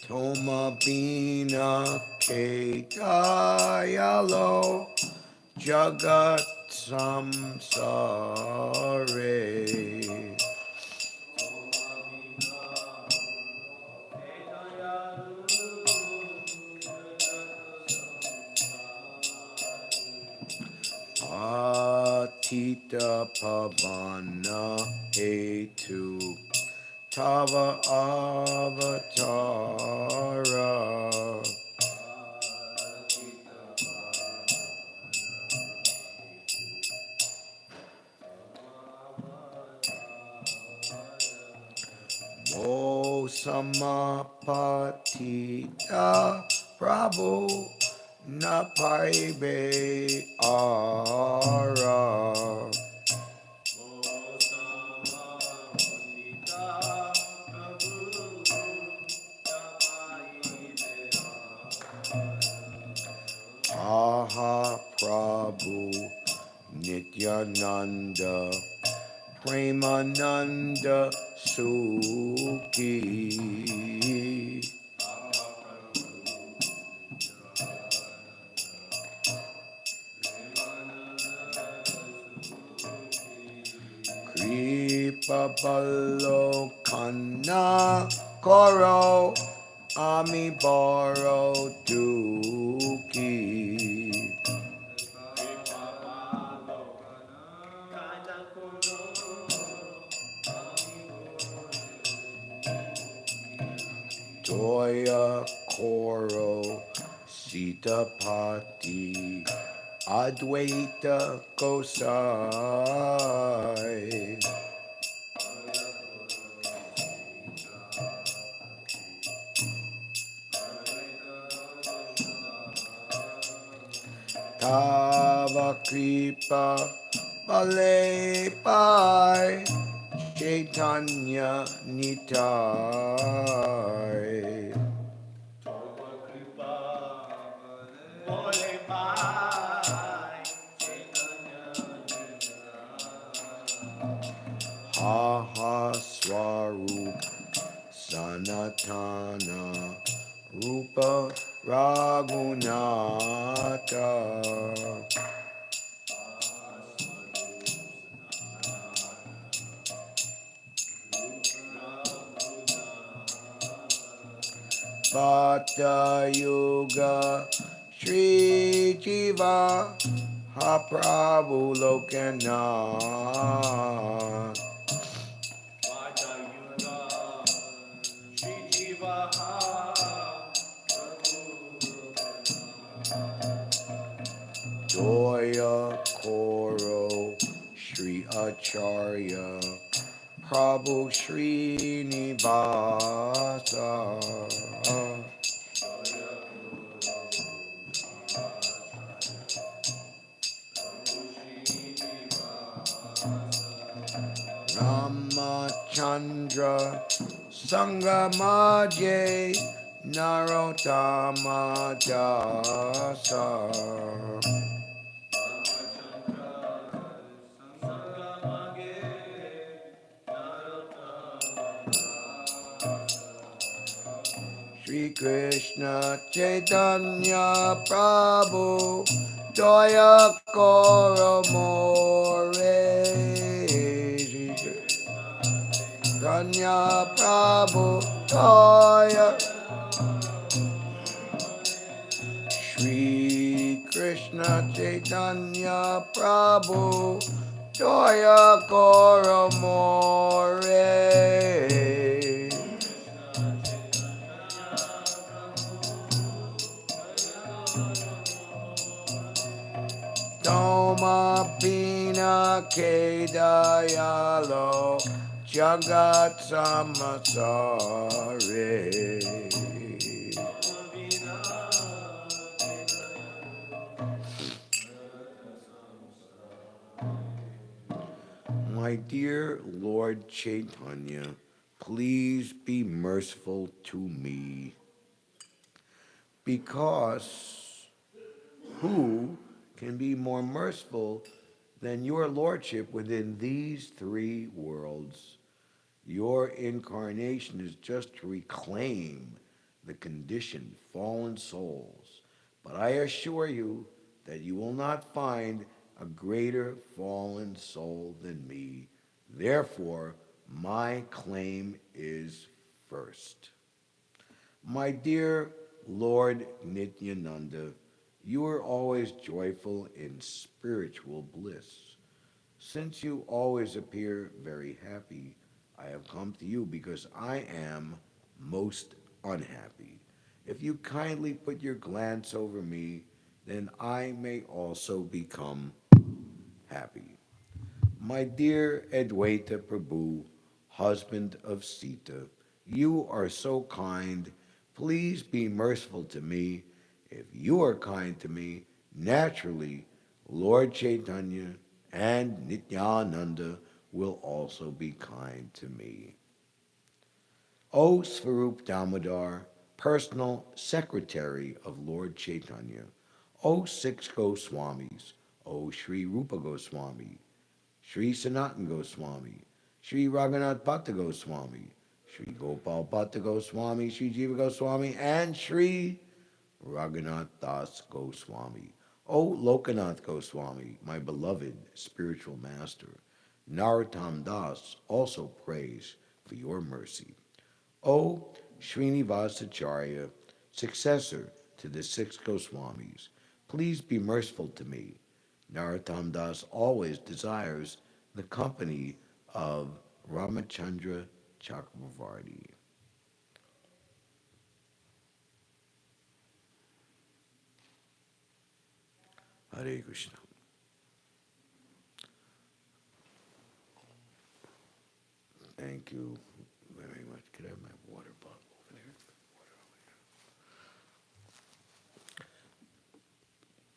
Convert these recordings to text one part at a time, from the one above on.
Toma Bina Caitanya-lo Jagat Samsare. Atita Pavana Hetu Tava Avatara. O Samapatita Prabhu Napaibe Ara. Aha Prabhu Nityananda Premananda Sukhi. Kripa Balokana Koro Ami Baro Duki. Toya Koro Sitapati Advaita Kosai. Tava Kripa Vale Pai Caitanya Nitai. Ha ha Swarup Sanatana Rupa Raghunata. Bhatta Yuga Shri Jiva Ha Prabhu Lokanath. Doya Koro Shri Acharya Prabhu Srinivasa. Ramachandra Sangamaje Narottama Dasa. Shri Krishna Chaitanya Prabhu Daya Koro More. Chaitanya Prabhu Daya. Shri Krishna Chaitanya Prabhu Daya Koro More. Toma Pina Caitanya-lo Jagat Samasare. My dear Lord Chaitanya, please be merciful to me, because who can be more merciful than your Lordship within these three worlds? Your incarnation is just to reclaim the conditioned fallen souls, but I assure you that you will not find a greater fallen soul than me. Therefore, my claim is first. My dear Lord Nityananda, you are always joyful in spiritual bliss. Since you always appear very happy, I have come to you because I am most unhappy. If you kindly put your glance over me, then I may also become happy. My dear Advaita Prabhu, husband of Sita, you are so kind. Please be merciful to me. If you are kind to me, naturally, Lord Chaitanya and Nityananda will also be kind to me. O Svarup Damodar, personal secretary of Lord Chaitanya, O six Goswamis, O Sri Rupa Goswami, Sri Sanatan Goswami, Sri Raghunath Bhatta Goswami, Sri Gopal Bhatta Goswami, Sri Jiva Goswami, and Sri Raghunath Das Goswami. O Lokanath Goswami, my beloved spiritual master, Narottam Das also prays for your mercy. O Srinivasacharya, successor to the six Goswamis, please be merciful to me. Narottam Das always desires the company of Ramachandra Chakravarti. Hare Krishna. Thank you very much. Could I have my water bottle over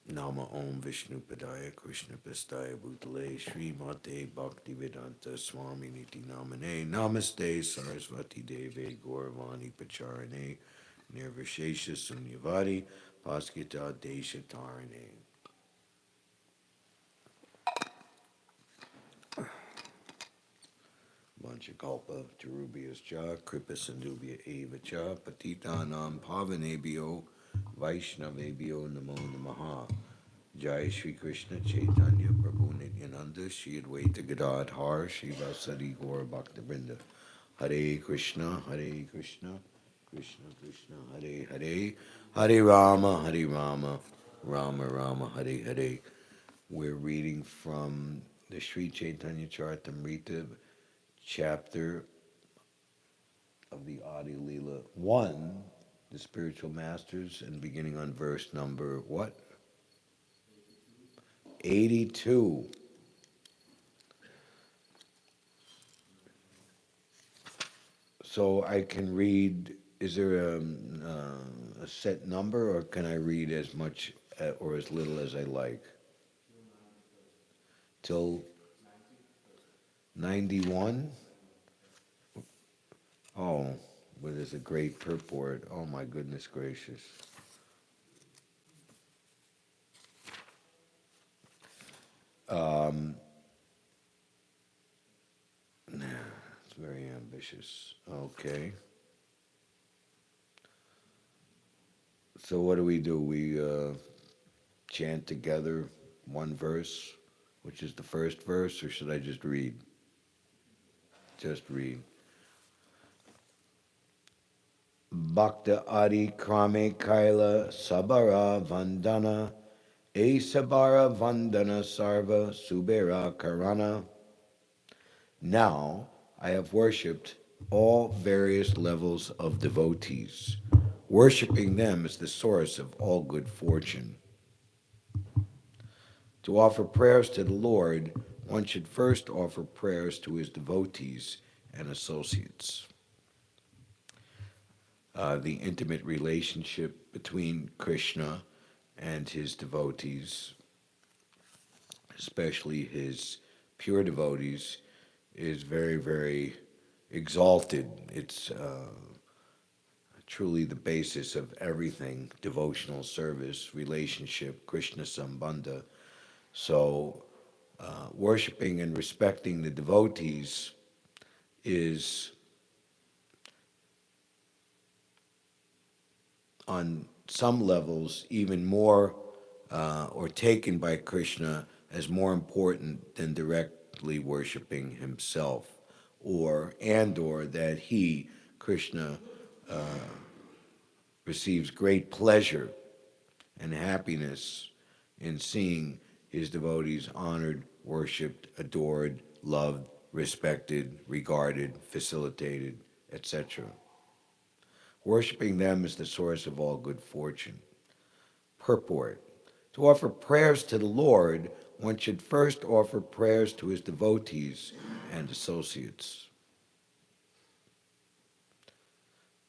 there? Nama Om Vishnu Padaya Krishna Pastaya Bhutale Sri Mate Bhakti Vedanta Swami Niti Namane Namaste Saraswati Deve Gauravani Pacharane Nirvishesha Sunyavadi Paskita Desha Tarane. Vanchakalpa Tarubhyas Cha Kripa Sindubhya Eva Cha Patitanam Pavanebhyo Vaishnavebhyo Namo Namaha. Jai Shri Krishna Chaitanya Prabhu Nityananda Shri Advaita Gadadhar Shri Vasari Gaura Bhaktivinoda. Hare Krishna Krishna Krishna Hare Hare Hare Rama Rama Rama Hare Hare. We're reading from the Sri Caitanya-caritāmṛta chapter of the Ādi-līlā 1, the spiritual masters, and beginning on verse number what? 82. So I can read, is there a set number, or can I read as much or as little as I like? Till 91? Oh, but there's a great purport. Oh my goodness gracious. It's very ambitious. Okay. So what do? We chant together one verse, which is the first verse, or should I just read? Just read. Bhakta Adi Krame Kaila Sabara Vandana Sabara Vandana Sarva Subera Karana. Now I have worshipped all various levels of devotees. Worshipping them is the source of all good fortune. To offer prayers to the Lord, one should first offer prayers to his devotees and associates. The intimate relationship between Krishna and his devotees, especially his pure devotees, is very, very exalted. It's truly the basis of everything, devotional service, relationship, Krishna Sambandha. So worshiping and respecting the devotees is on some levels, even more or taken by Krishna as more important than directly worshiping himself, or that he, Krishna, receives great pleasure and happiness in seeing his devotees honored, worshipped, adored, loved, respected, regarded, facilitated, etc. Worshipping them is the source of all good fortune. Purport: to offer prayers to the Lord, one should first offer prayers to his devotees and associates.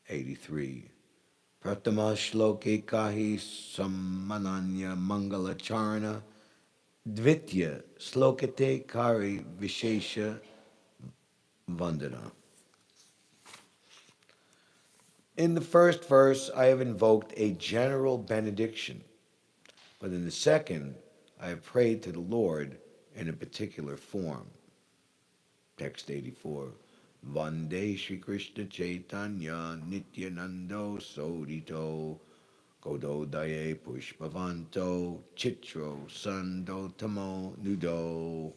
83. Pratama shloke kahi sammananya mangalacharana dvitya slokate kari vishesha vandana. In the first verse, I have invoked a general benediction, but in the second, I have prayed to the Lord in a particular form. Text 84. Vande Shri Krishna Chaitanya Nityanando Sodito Gododaye Pushpavanto Chitro Sando Tamo Nudo.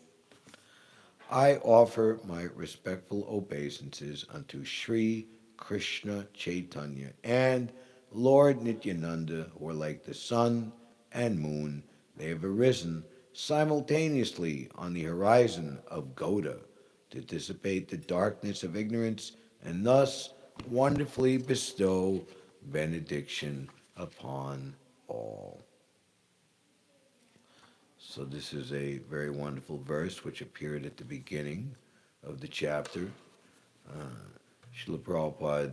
I offer my respectful obeisances unto Sri Krishna Chaitanya and Lord Nityananda, who are like the sun and moon. They have arisen simultaneously on the horizon of Goda to dissipate the darkness of ignorance and thus wonderfully bestow benediction upon all. So this is a very wonderful verse which appeared at the beginning of the chapter. Srila Prabhupada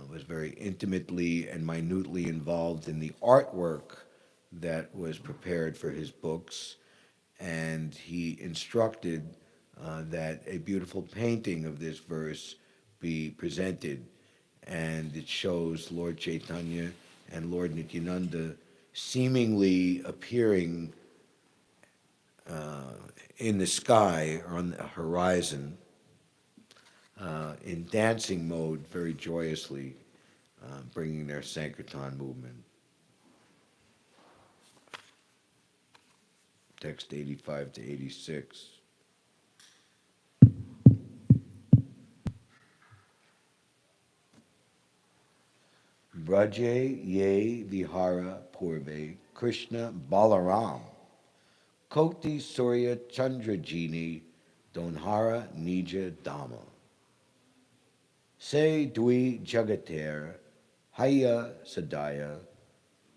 was very intimately and minutely involved in the artwork that was prepared for his books, and he instructed that a beautiful painting of this verse be presented, and it shows Lord Chaitanya and Lord Nityananda seemingly appearing in the sky or on the horizon in dancing mode very joyously, bringing their Sankirtan movement. Text 85 to 86. Braje ye vihara purve Krishna Balaram Koti Surya Chandrajini Donhara Nija Dhamma Se Dwi Jagater Haya Sadaya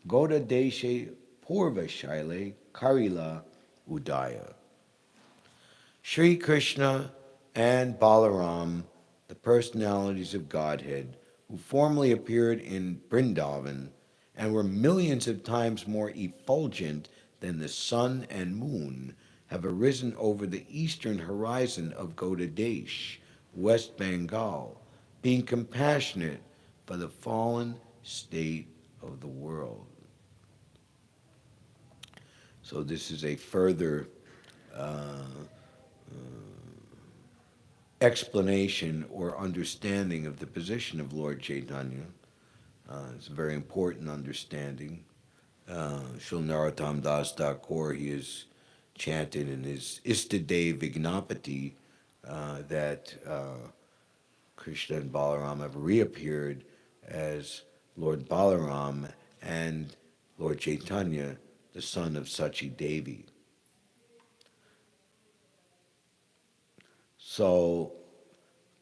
Goda Deshe Purva Shaile Karila Udaya. Sri Krishna and Balaram, the personalities of Godhead, who formerly appeared in Vrindavan and were millions of times more effulgent than the sun and moon, have arisen over the eastern horizon of Goda Desh, West Bengal, being compassionate for the fallen state of the world. So this is a further explanation or understanding of the position of Lord Chaitanya. It's a very important understanding. Srila Narottam Das Thakur, he has chanted in his Istade Vignapati that Krishna and Balaram have reappeared as Lord Balaram and Lord Chaitanya, the son of Sachi Devi. So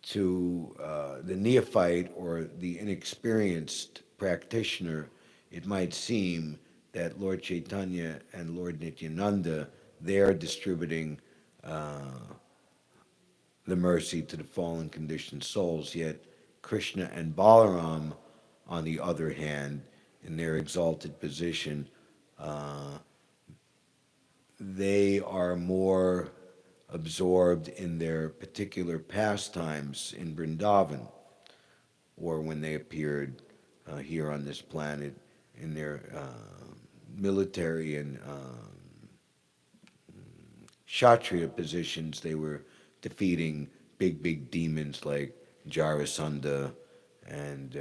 to the neophyte or the inexperienced practitioner, it might seem that Lord Chaitanya and Lord Nityananda, they're distributing the mercy to the fallen conditioned souls, yet Krishna and Balaram, on the other hand, in their exalted position, they are more absorbed in their particular pastimes in Vrindavan, or when they appeared here on this planet in their military and Kshatriya positions. They were defeating big demons like Jarasandha and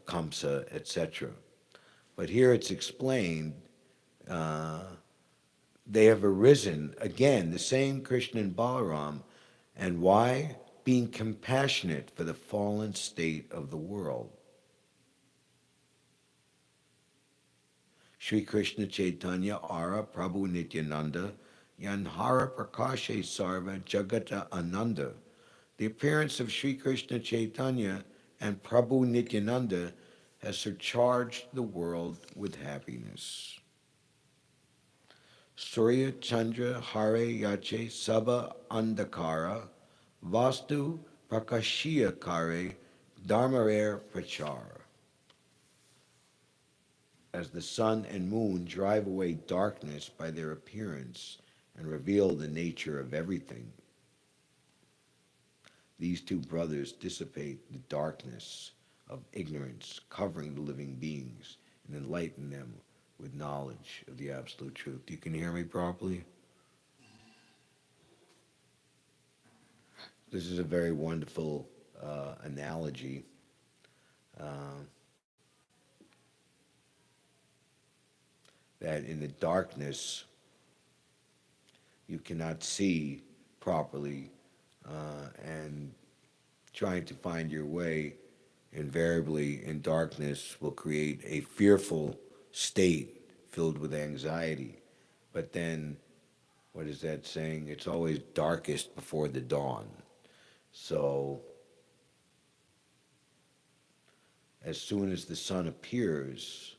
Kamsa, etc. But here it's explained they have arisen, again, the same Krishna and Balaram. And why? Being compassionate for the fallen state of the world. Sri Krishna Chaitanya Ara Prabhu Nityananda Yanhara Prakashe Sarva Jagata Ananda. The appearance of Sri Krishna Chaitanya and Prabhu Nityananda has surcharged the world with happiness. Surya Chandra Hare Yache Sabha Andakara Vastu Prakashiya Kare Dharmarer Prachar. As the sun and moon drive away darkness by their appearance and reveal the nature of everything, these two brothers dissipate the darkness of ignorance covering the living beings and enlighten them with knowledge of the absolute truth. You can hear me properly? This is a very wonderful analogy. That in the darkness you cannot see properly, and trying to find your way invariably in darkness will create a fearful state filled with anxiety. But then, what is that saying? It's always darkest before the dawn. So, as soon as the sun appears,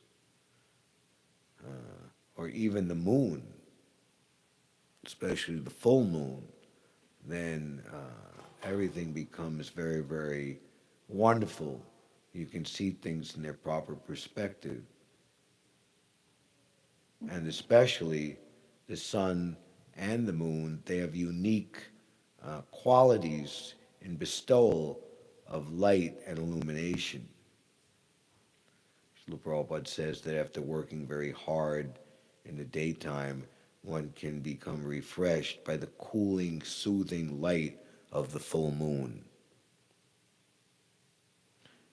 or even the moon, especially the full moon, then everything becomes very, very wonderful. You can see things in their proper perspective. And especially the sun and the moon, they have unique qualities in bestowal of light and illumination. Srila Prabhupada says that after working very hard in the daytime, one can become refreshed by the cooling, soothing light of the full moon.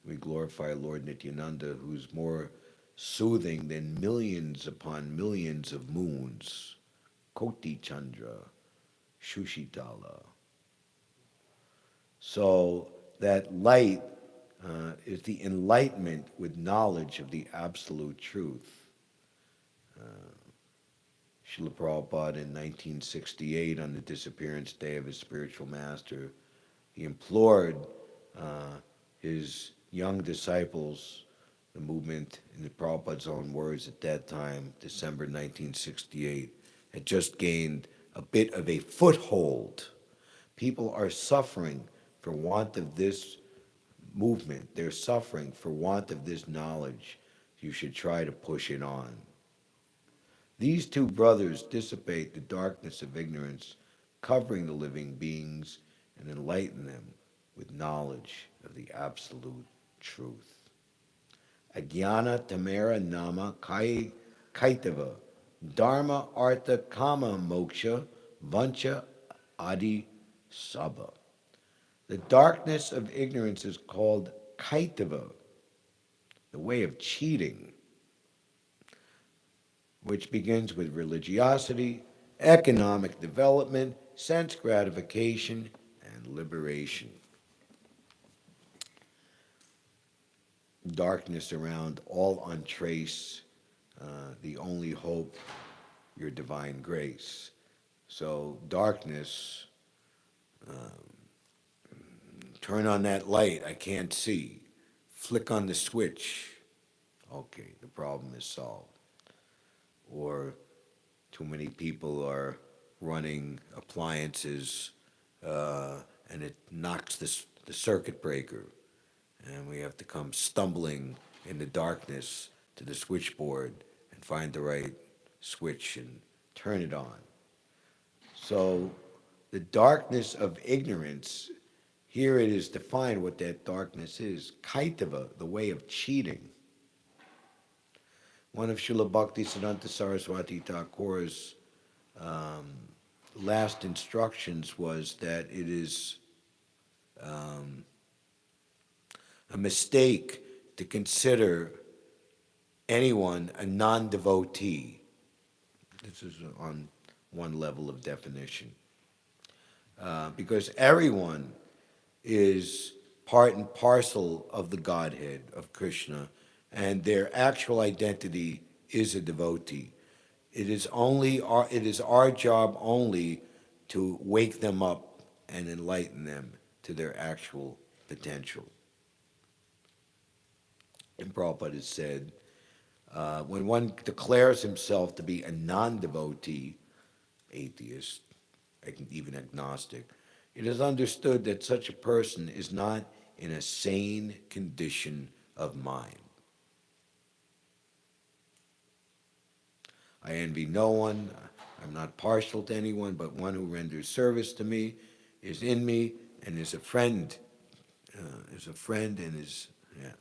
We glorify Lord Nityananda, who's more soothing than millions upon millions of moons. Koti Chandra, Shushitala. So that light is the enlightenment with knowledge of the absolute truth. Srila Prabhupada in 1968, on the disappearance day of his spiritual master, he implored his young disciples, the movement, in the Prabhupada's own words at that time, December 1968, had just gained a bit of a foothold. People are suffering for want of this movement. They're suffering for want of this knowledge. You should try to push it on. These two brothers dissipate the darkness of ignorance covering the living beings and enlighten them with knowledge of the absolute truth. Ajnana tamara nama kaitava dharma artha kama moksha vancha adi sabha. The darkness of ignorance is called kaitava, the way of cheating, which begins with religiosity, economic development, sense gratification, and liberation. Darkness around all untrace, the only hope, your divine grace. So darkness, turn on that light, I can't see. Flick on the switch. Okay, the problem is solved. Or too many people are running appliances and it knocks the circuit breaker, and we have to come stumbling in the darkness to the switchboard and find the right switch and turn it on. So the darkness of ignorance, here it is defined what that darkness is. Kaitava, the way of cheating. One of Srila Bhaktisiddhanta Saraswati Thakur's last instructions was that it is a mistake to consider anyone a non-devotee. This is on one level of definition. Because everyone is part and parcel of the Godhead of Krishna, and their actual identity is a devotee. It is our job only to wake them up and enlighten them to their actual potential. And Prabhupada has said, when one declares himself to be a non-devotee, atheist, even agnostic, it is understood that such a person is not in a sane condition of mind. I envy no one, I'm not partial to anyone, but one who renders service to me is in me and is a friend, and is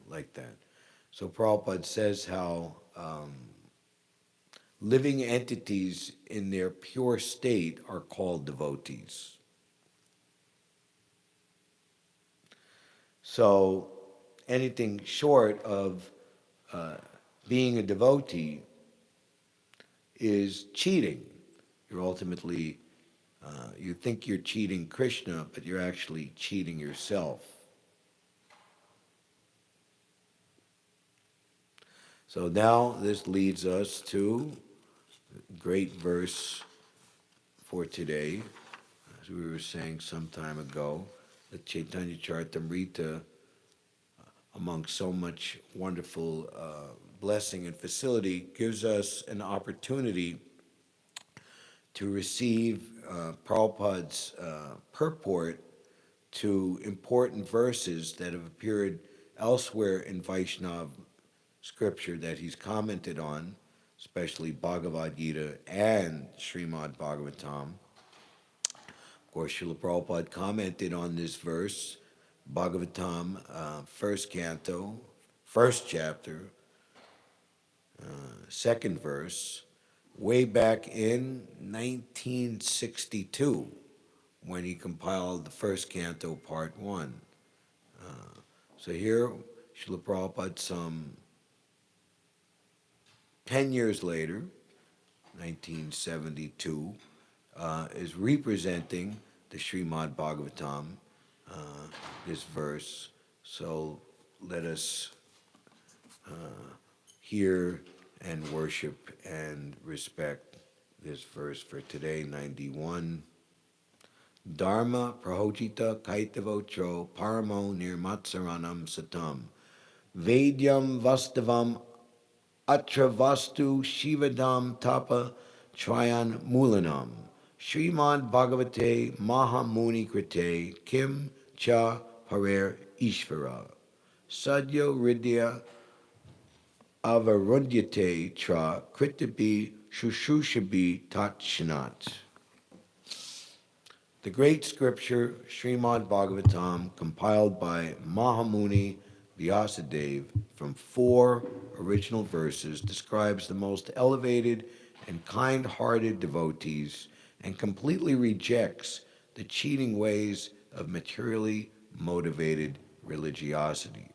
like that. So Prabhupada says how living entities in their pure state are called devotees. So anything short of being a devotee is cheating. You're ultimately, you think you're cheating Krishna, but you're actually cheating yourself. So now this leads us to a great verse for today. As we were saying some time ago, the Caitanya-caritāmṛta, among so much wonderful blessing and facility, gives us an opportunity to receive Prabhupada's purport to important verses that have appeared elsewhere in Vaishnava scripture that he's commented on, especially Bhagavad Gita and Srimad Bhagavatam. Of course, Srila Prabhupada commented on this verse, Bhagavatam, first canto, first chapter, second verse, way back in 1962, when he compiled the first canto, part 1. So here, Srila Prabhupada, some 10 years later, 1972, is representing the Srimad Bhagavatam, this verse. So let us hear and worship and respect this verse for today, 91. Dharma prahojita kaitavocho paramo nirmatsaranam satam vedyam vastavam Atravastu Shivadam Tapa Trayan Mulanam Srimad Bhagavate Mahamuni Krite Kim Cha Harer Ishvara Sadyo Ridya Avarudyate Tra Kritabi Shushushabi Tatshanat. The great scripture Srimad Bhagavatam, compiled by Mahamuni Vyasadeva from 4 original verses, describes the most elevated and kind-hearted devotees and completely rejects the cheating ways of materially motivated religiosity.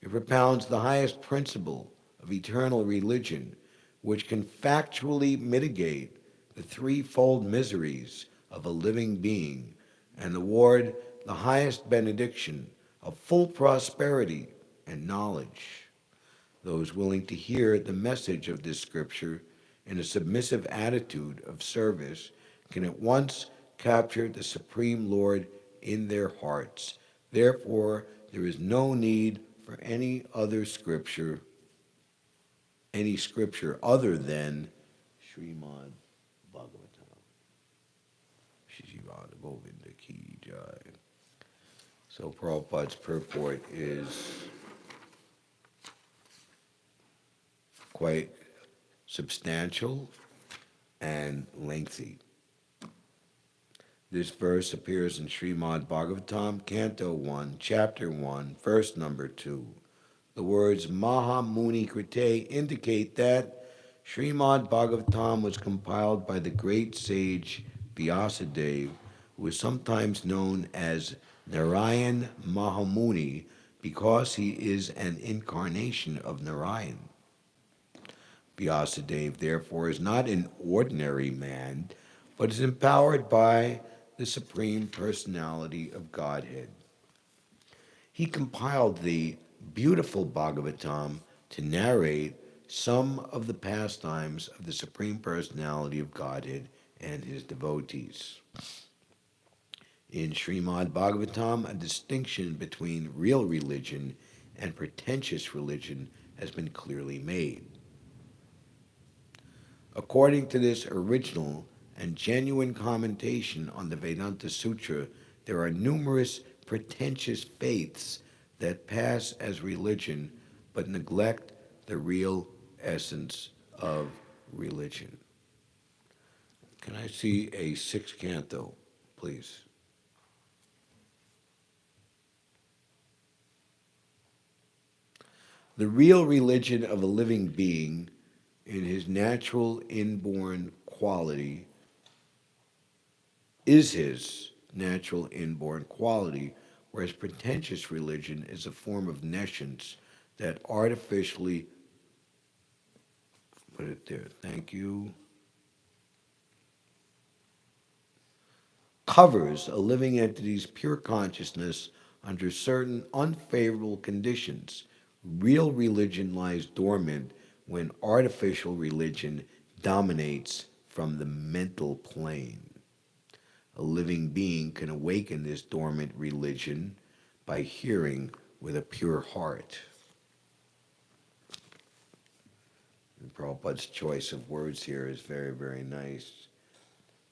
It propounds the highest principle of eternal religion, which can factually mitigate the threefold miseries of a living being and award the highest benediction of full prosperity and knowledge. Those willing to hear the message of this scripture in a submissive attitude of service can at once capture the Supreme Lord in their hearts. Therefore, there is no need for any scripture other than Srimad Bhagavatam. Shishivada Govinda Ki Jai. So Prabhupada's purport is quite substantial and lengthy. This verse appears in Srimad Bhagavatam, Canto 1, Chapter 1, verse number 2. The words Mahamuni Krite indicate that Srimad Bhagavatam was compiled by the great sage Vyasadeva, who is sometimes known as Narayan Mahamuni, because he is an incarnation of Narayan. Vyasadeva, therefore, is not an ordinary man, but is empowered by the Supreme Personality of Godhead. He compiled the beautiful Bhagavatam to narrate some of the pastimes of the Supreme Personality of Godhead and his devotees. In Srimad Bhagavatam, a distinction between real religion and pretentious religion has been clearly made. According to this original and genuine commentation on the Vedanta Sutra, there are numerous pretentious faiths that pass as religion but neglect the real essence of religion. Can I see a sixth canto, please? The real religion of a living being in his natural inborn quality is his natural inborn quality, whereas pretentious religion is a form of nescience that artificially, put it there, thank you, covers a living entity's pure consciousness under certain unfavorable conditions. Real religion lies dormant when artificial religion dominates from the mental plane. A living being can awaken this dormant religion by hearing with a pure heart. And Prabhupada's choice of words here is very, very nice.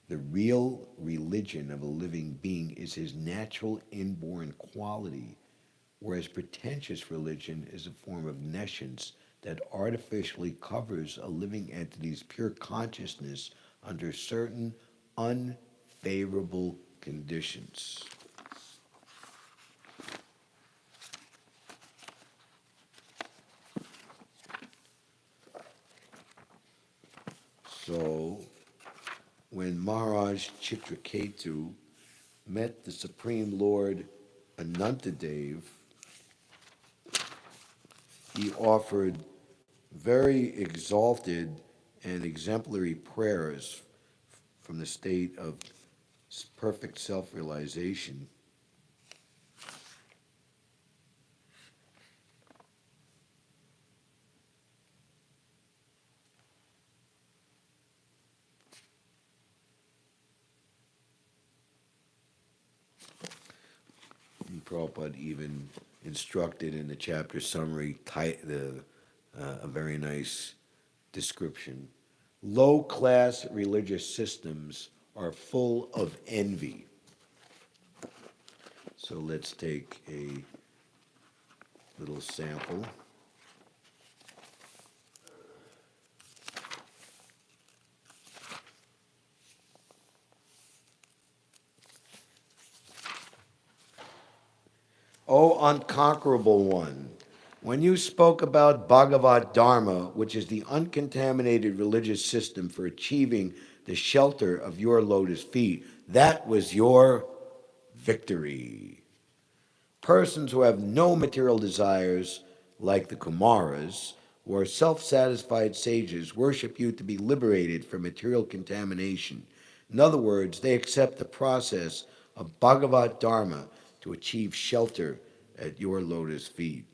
The real religion of a living being is his natural inborn quality, whereas pretentious religion is a form of nescience that artificially covers a living entity's pure consciousness under certain unfavorable conditions. So, when Maharaj Chitraketu met the Supreme Lord Anantadev, he offered very exalted and exemplary prayers from the state of perfect self-realization. And Prabhupada even instructed in the chapter summary a very nice description. Low-class religious systems are full of envy. So let's take a little sample. O unconquerable one, when you spoke about Bhagavad Dharma, which is the uncontaminated religious system for achieving the shelter of your lotus feet, that was your victory. Persons who have no material desires, like the Kumaras, who are self-satisfied sages, worship you to be liberated from material contamination. In other words, they accept the process of Bhagavad Dharma to achieve shelter at your lotus feet.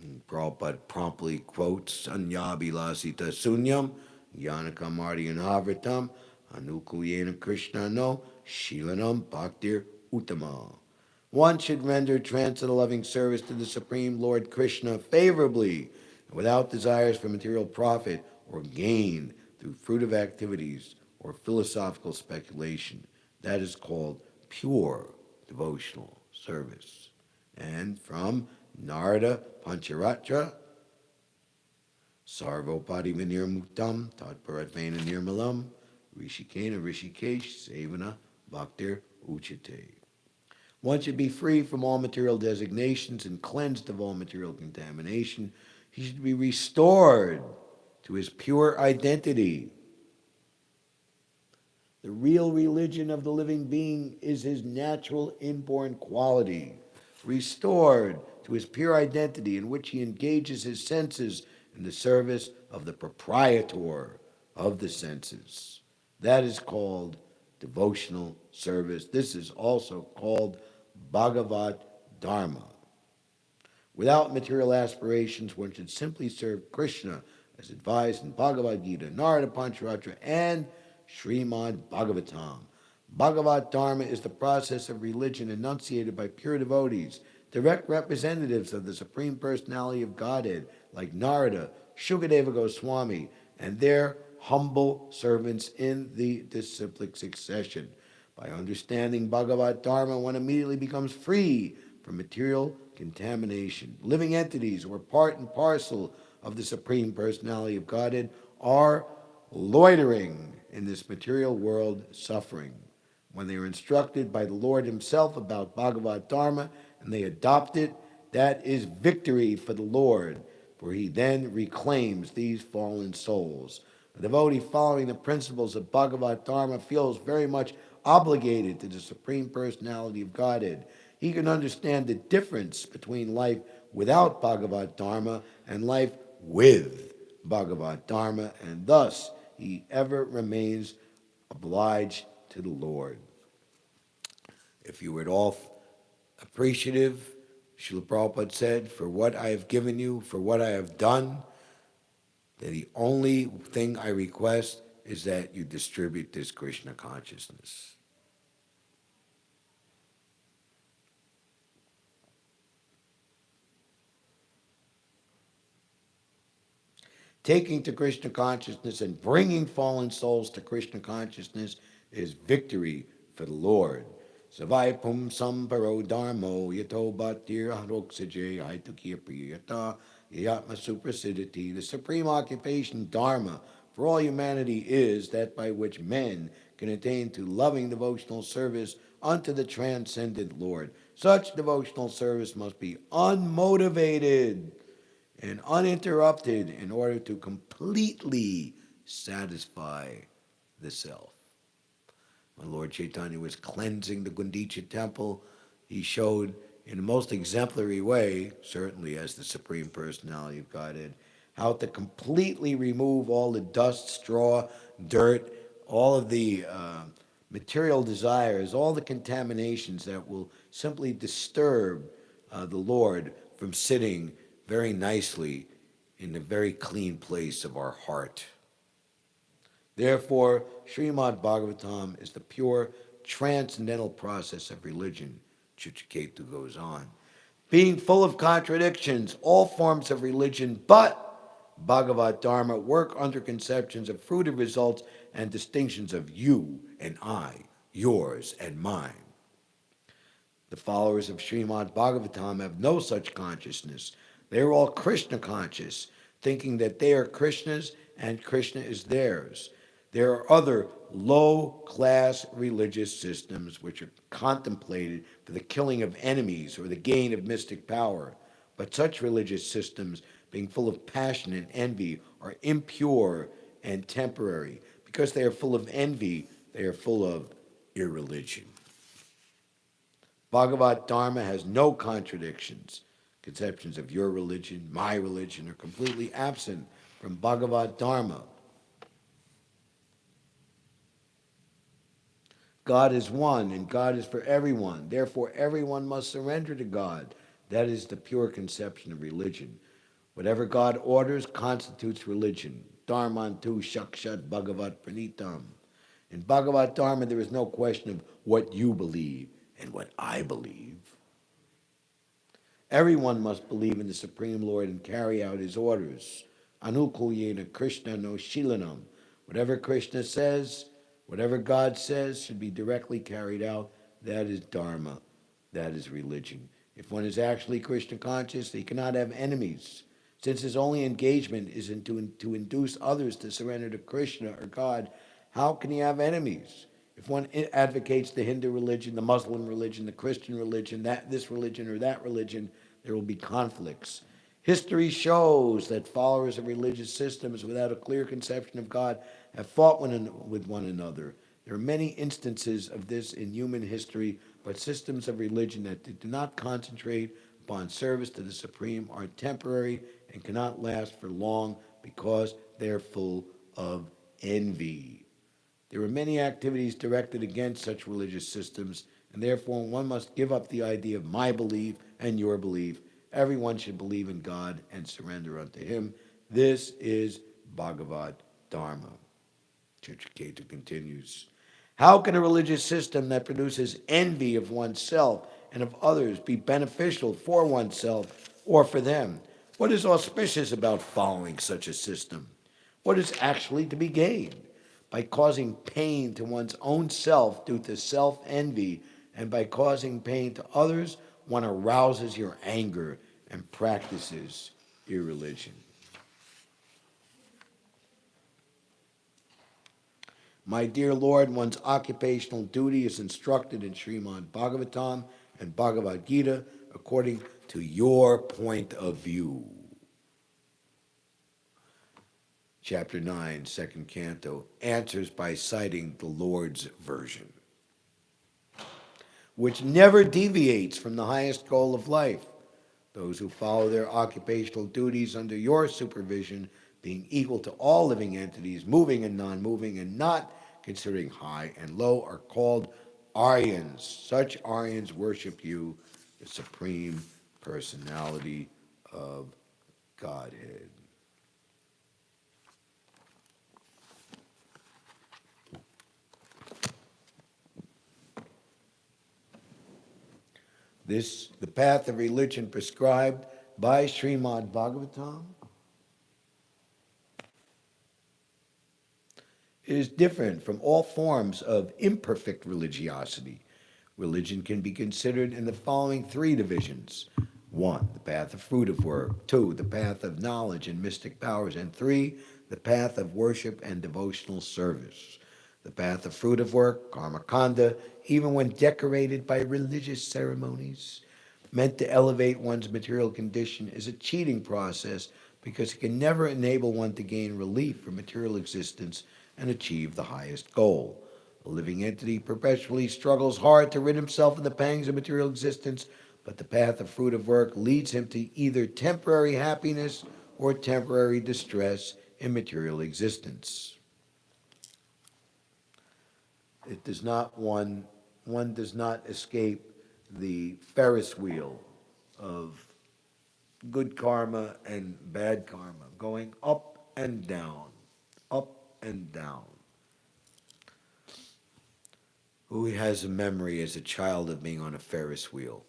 And Prabhupada promptly quotes Ādi-līlā sunyam jnana-kamaryanavritam anukuyena krishnano shilanam bhaktir uttama. One should render transcendental loving service to the Supreme Lord Krishna favorably, without desires for material profit or gain through fruitive activities or philosophical speculation. That is called pure devotional service. And from Narada Pancharatra, Sarvopadi Vinirmuktam, Tatparatvena Nirmalam, Rishikena Rishikesh, Sevana Bhaktir Uchate. One should be free from all material designations and cleansed of all material contamination. He should be restored to his pure identity. The real religion of the living being is his natural inborn quality, restored to his pure identity in which he engages his senses in the service of the proprietor of the senses. That is called devotional service. This is also called Bhagavat Dharma. Without material aspirations, one should simply serve Krishna as advised in Bhagavad Gita, Narada Pancharatra, and Srimad Bhagavatam. Bhagavat Dharma is the process of religion enunciated by pure devotees, direct representatives of the Supreme Personality of Godhead, like Narada, Shukadeva Goswami, and their humble servants in the disciplic succession. By understanding Bhagavat Dharma, one immediately becomes free from material contamination. Living entities who are part and parcel of the Supreme Personality of Godhead are loitering in this material world, suffering. When they are instructed by the Lord himself about Bhagavat Dharma and they adopt it, that is victory for the Lord, for he then reclaims these fallen souls. A devotee following the principles of Bhagavat Dharma feels very much obligated to the Supreme Personality of Godhead. He can understand the difference between life without Bhagavat Dharma and life with Bhagavat Dharma, and thus he ever remains obliged to the Lord. If you were at all appreciative, Srila Prabhupada said, for what I have given you, for what I have done, that the only thing I request is that you distribute this Krishna consciousness. Taking to Krishna consciousness and bringing fallen souls to Krishna consciousness is victory for the Lord. Savai pum samparo dharmo yato bhatir haroksaje haitukiya priyata yatma suprasidati. The supreme occupation, dharma, for all humanity is that by which men can attain to loving devotional service unto the transcendent Lord. Such devotional service must be unmotivated and uninterrupted in order to completely satisfy the self. When Lord Chaitanya was cleansing the Gundicha temple, he showed in the most exemplary way, certainly as the Supreme Personality of Godhead, how to completely remove all the dust, straw, dirt, all of the material desires, all the contaminations that will simply disturb the Lord from sitting very nicely in the very clean place of our heart. Therefore, Srimad Bhagavatam is the pure transcendental process of religion. Chuchaketu goes on. Being full of contradictions, all forms of religion but Bhagavat Dharma work under conceptions of fruitive results and distinctions of you and I, yours and mine. The followers of Srimad Bhagavatam have no such consciousness. They are all Krishna conscious, thinking that they are Krishna's and Krishna is theirs. There are other low-class religious systems which are contemplated for the killing of enemies or the gain of mystic power. But such religious systems, being full of passion and envy, are impure and temporary. Because they are full of envy, they are full of irreligion. Bhagavat Dharma has no contradictions. Conceptions of your religion, my religion, are completely absent from Bhagavat Dharma. God is one, and God is for everyone. Therefore, everyone must surrender to God. That is the pure conception of religion. Whatever God orders constitutes religion. Dharmantu shakshat bhagavat pranitam. In Bhagavat Dharma, there is no question of what you believe and what I believe. Everyone must believe in the Supreme Lord and carry out his orders. Anukulyena Krishna no shilanam. Whatever Krishna says, whatever God says should be directly carried out. That is Dharma. That is religion. If one is actually Krishna conscious, he cannot have enemies. Since his only engagement is to induce others to surrender to Krishna or God, how can he have enemies? If one advocates the Hindu religion, the Muslim religion, the Christian religion, this religion or that religion, there will be conflicts. History shows that followers of religious systems without a clear conception of God have fought with one another. There are many instances of this in human history, but systems of religion that do not concentrate upon service to the Supreme are temporary and cannot last for long because they are full of envy. There are many activities directed against such religious systems, and therefore one must give up the idea of my belief and your belief. Everyone should believe in God and surrender unto Him. This is Bhagavad Dharma. Caitanya continues. How can a religious system that produces envy of oneself and of others be beneficial for oneself or for them? What is auspicious about following such a system? What is actually to be gained? By causing pain to one's own self due to self-envy, and by causing pain to others, one arouses your anger and practices irreligion. My dear Lord, one's occupational duty is instructed in Srimad Bhagavatam and Bhagavad Gita according to your point of view. Chapter 9, second canto, answers by citing the Lord's version, which never deviates from the highest goal of life. Those who follow their occupational duties under your supervision, being equal to all living entities, moving and non-moving, and not considering high and low, are called Aryans. Such Aryans worship you, the Supreme Personality of Godhead. The path of religion prescribed by Srimad Bhagavatam is different from all forms of imperfect religiosity. Religion can be considered in the following three divisions. 1, the path of fruitive work. 2, the path of knowledge and mystic powers. And 3, the path of worship and devotional service. The path of fruitive work, karma-kanda, even when decorated by religious ceremonies, meant to elevate one's material condition, is a cheating process because it can never enable one to gain relief from material existence and achieve the highest goal. A living entity perpetually struggles hard to rid himself of the pangs of material existence, but the path of fruitive work leads him to either temporary happiness or temporary distress in material existence. It does not one does not escape the Ferris wheel of good karma and bad karma, going up and down, up and down. Who has a memory as a child of being on a Ferris wheel?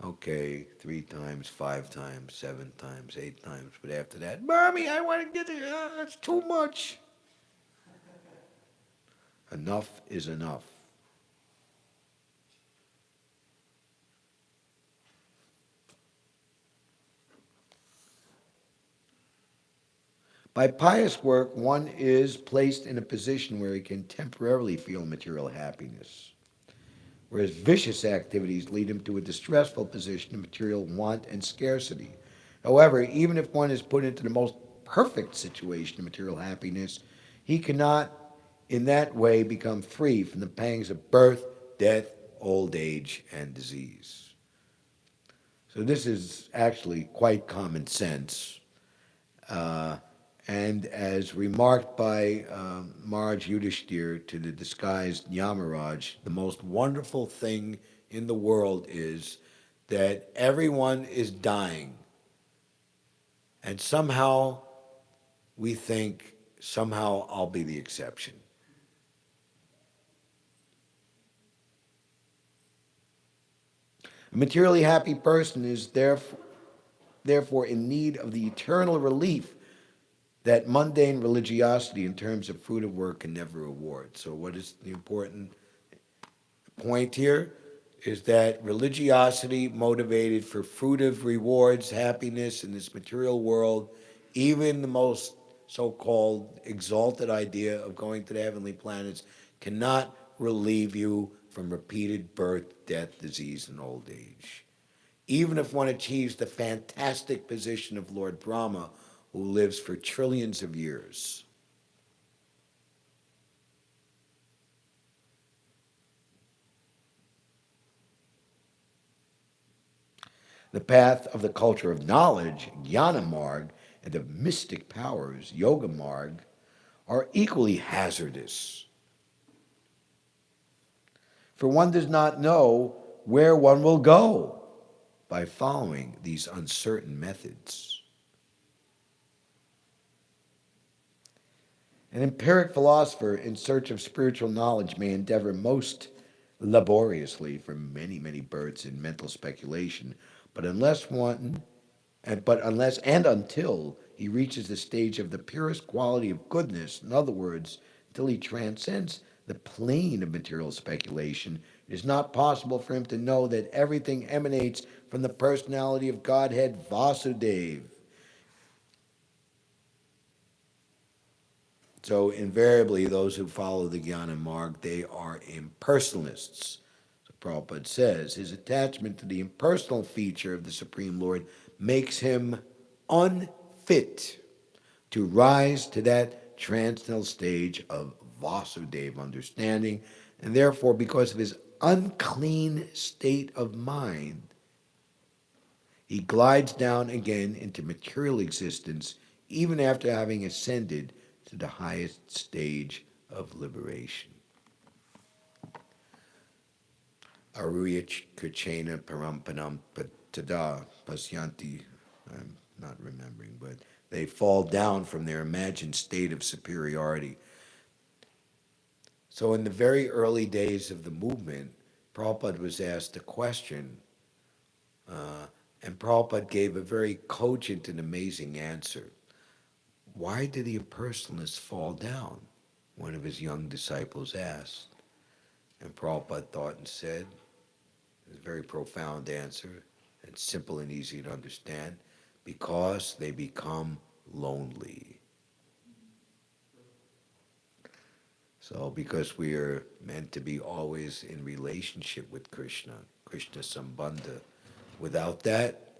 Okay, 3 times, 5 times, 7 times, 8 times, but after that, Mommy, I want to get it. That's too much. Enough is enough. By pious work, one is placed in a position where he can temporarily feel material happiness, whereas vicious activities lead him to a distressful position of material want and scarcity. However, even if one is put into the most perfect situation of material happiness, he cannot in that way become free from the pangs of birth, death, old age, and disease. So this is actually quite common sense. And as remarked by Maharaj Yudhishthir to the disguised Yamaraj, the most wonderful thing in the world is that everyone is dying. And somehow we think, somehow I'll be the exception. A materially happy person is therefore in need of the eternal relief that mundane religiosity in terms of fruitive work can never award. So what is the important point here is that religiosity motivated for fruitive rewards, happiness in this material world, even the most so-called exalted idea of going to the heavenly planets, cannot relieve you from repeated birth, death, disease, and old age. Even if one achieves the fantastic position of Lord Brahma, who lives for trillions of years. The path of the culture of knowledge, jnana marg, and of mystic powers, yoga marg, are equally hazardous. For one does not know where one will go by following these uncertain methods. An empiric philosopher in search of spiritual knowledge may endeavor most laboriously for many, many births in mental speculation, but unless and until he reaches the stage of the purest quality of goodness, in other words, until he transcends the plane of material speculation, it is not possible for him to know that everything emanates from the personality of Godhead Vasudeva. So invariably, those who follow the Jnana Marg, they are impersonalists. So Prabhupada says his attachment to the impersonal feature of the Supreme Lord makes him unfit to rise to that transcendental stage of Vasudeva understanding, and therefore, because of his unclean state of mind, he glides down again into material existence, even after having ascended to the highest stage of liberation. Aruya Krishna Parampanam Patada Pasyanti, I'm not remembering, but they fall down from their imagined state of superiority. So in the very early days of the movement, Prabhupada was asked a question, and Prabhupada gave a very cogent and amazing answer. Why did the impersonalists fall down? One of his young disciples asked. And Prabhupada thought and said, it was a very profound answer, and simple and easy to understand, because they become lonely. So because we are meant to be always in relationship with Krishna, Krishna Sambandha, without that,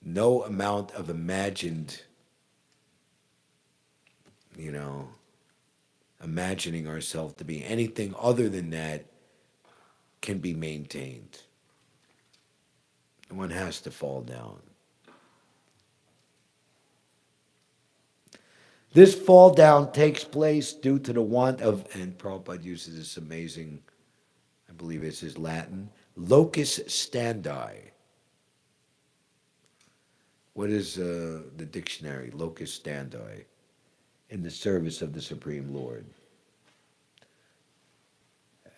no amount of imagined, imagining ourselves to be anything other than that can be maintained. One has to fall down. This fall down takes place due to the want of, and Prabhupada uses this amazing, I believe it's his Latin, locus standi. What is the dictionary? Locus standi. In the service of the Supreme Lord.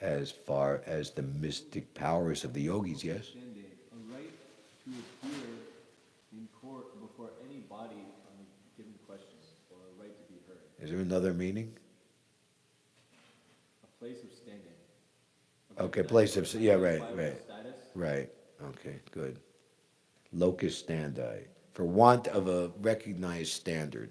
As far as the mystic powers of the yogis, yes? A right to appear in court before any body on a given question, or a right to be heard. Is there another meaning? A place of standing. Okay, place of, yeah, right. Status. Right, okay, good. Locus standi, for want of a recognized standard.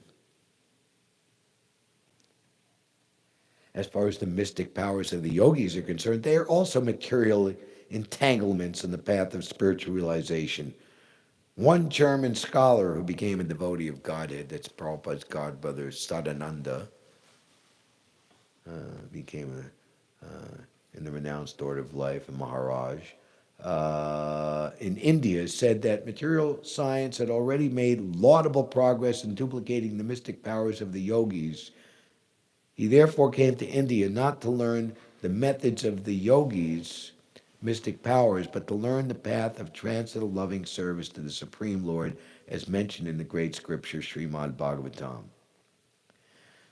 As far as the mystic powers of the yogis are concerned, they are also material entanglements in the path of spiritual realization. One German scholar who became a devotee of Godhead, that's Prabhupada's godbrother, Sadananda, became in the renounced order of life, a Maharaj, in India, said that material science had already made laudable progress in duplicating the mystic powers of the yogis. He therefore came to India not to learn the methods of the yogis' mystic powers, but to learn the path of transcendental loving service to the Supreme Lord, as mentioned in the great scripture, Srimad Bhagavatam.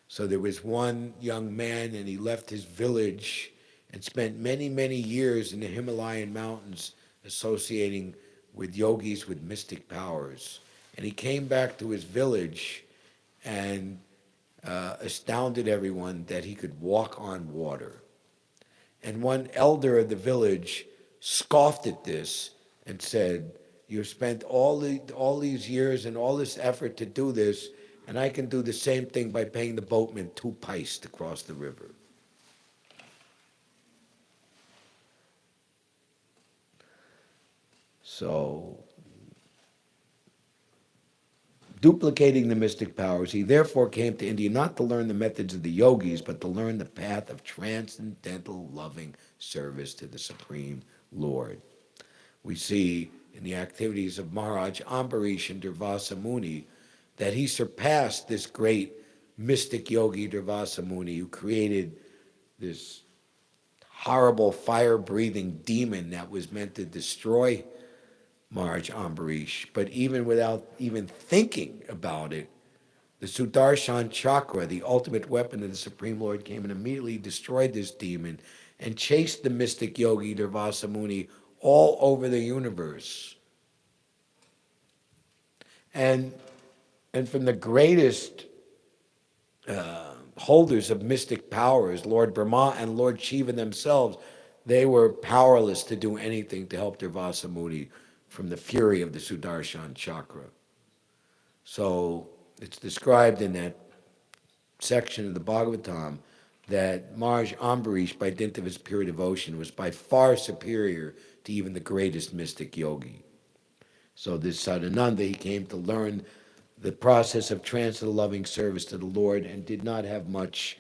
So there was one young man, and he left his village and spent many, many years in the Himalayan mountains associating with yogis with mystic powers. And he came back to his village and astounded everyone that he could walk on water. And one elder of the village scoffed at this and said, "You've spent all these years and all this effort to do this, and I can do the same thing by paying the boatman 2 pice to cross the river." So, duplicating the mystic powers, he therefore came to India not to learn the methods of the yogis, but to learn the path of transcendental loving service to the Supreme Lord. We see in in the activities of Maharaj Ambarish and Durvasa Muni that he surpassed this great mystic yogi Durvasa Muni, who created this horrible fire-breathing demon that was meant to destroy Maharaj Ambarish. But even without even thinking about it, the Sudarshan Chakra, the ultimate weapon of the Supreme Lord, came and immediately destroyed this demon and chased the mystic yogi Durvasa Muni all over the universe. And from the greatest holders of mystic powers, Lord Brahma and Lord Shiva themselves, they were powerless to do anything to help Durvasa Muni from the fury of the Sudarshan Chakra. So it's described in that section of the Bhagavatam that Maharaj Ambarish, by dint of his pure devotion, was by far superior to even the greatest mystic yogi. So this Sadhananda, he came to learn the process of transcendental loving service to the Lord and did not have much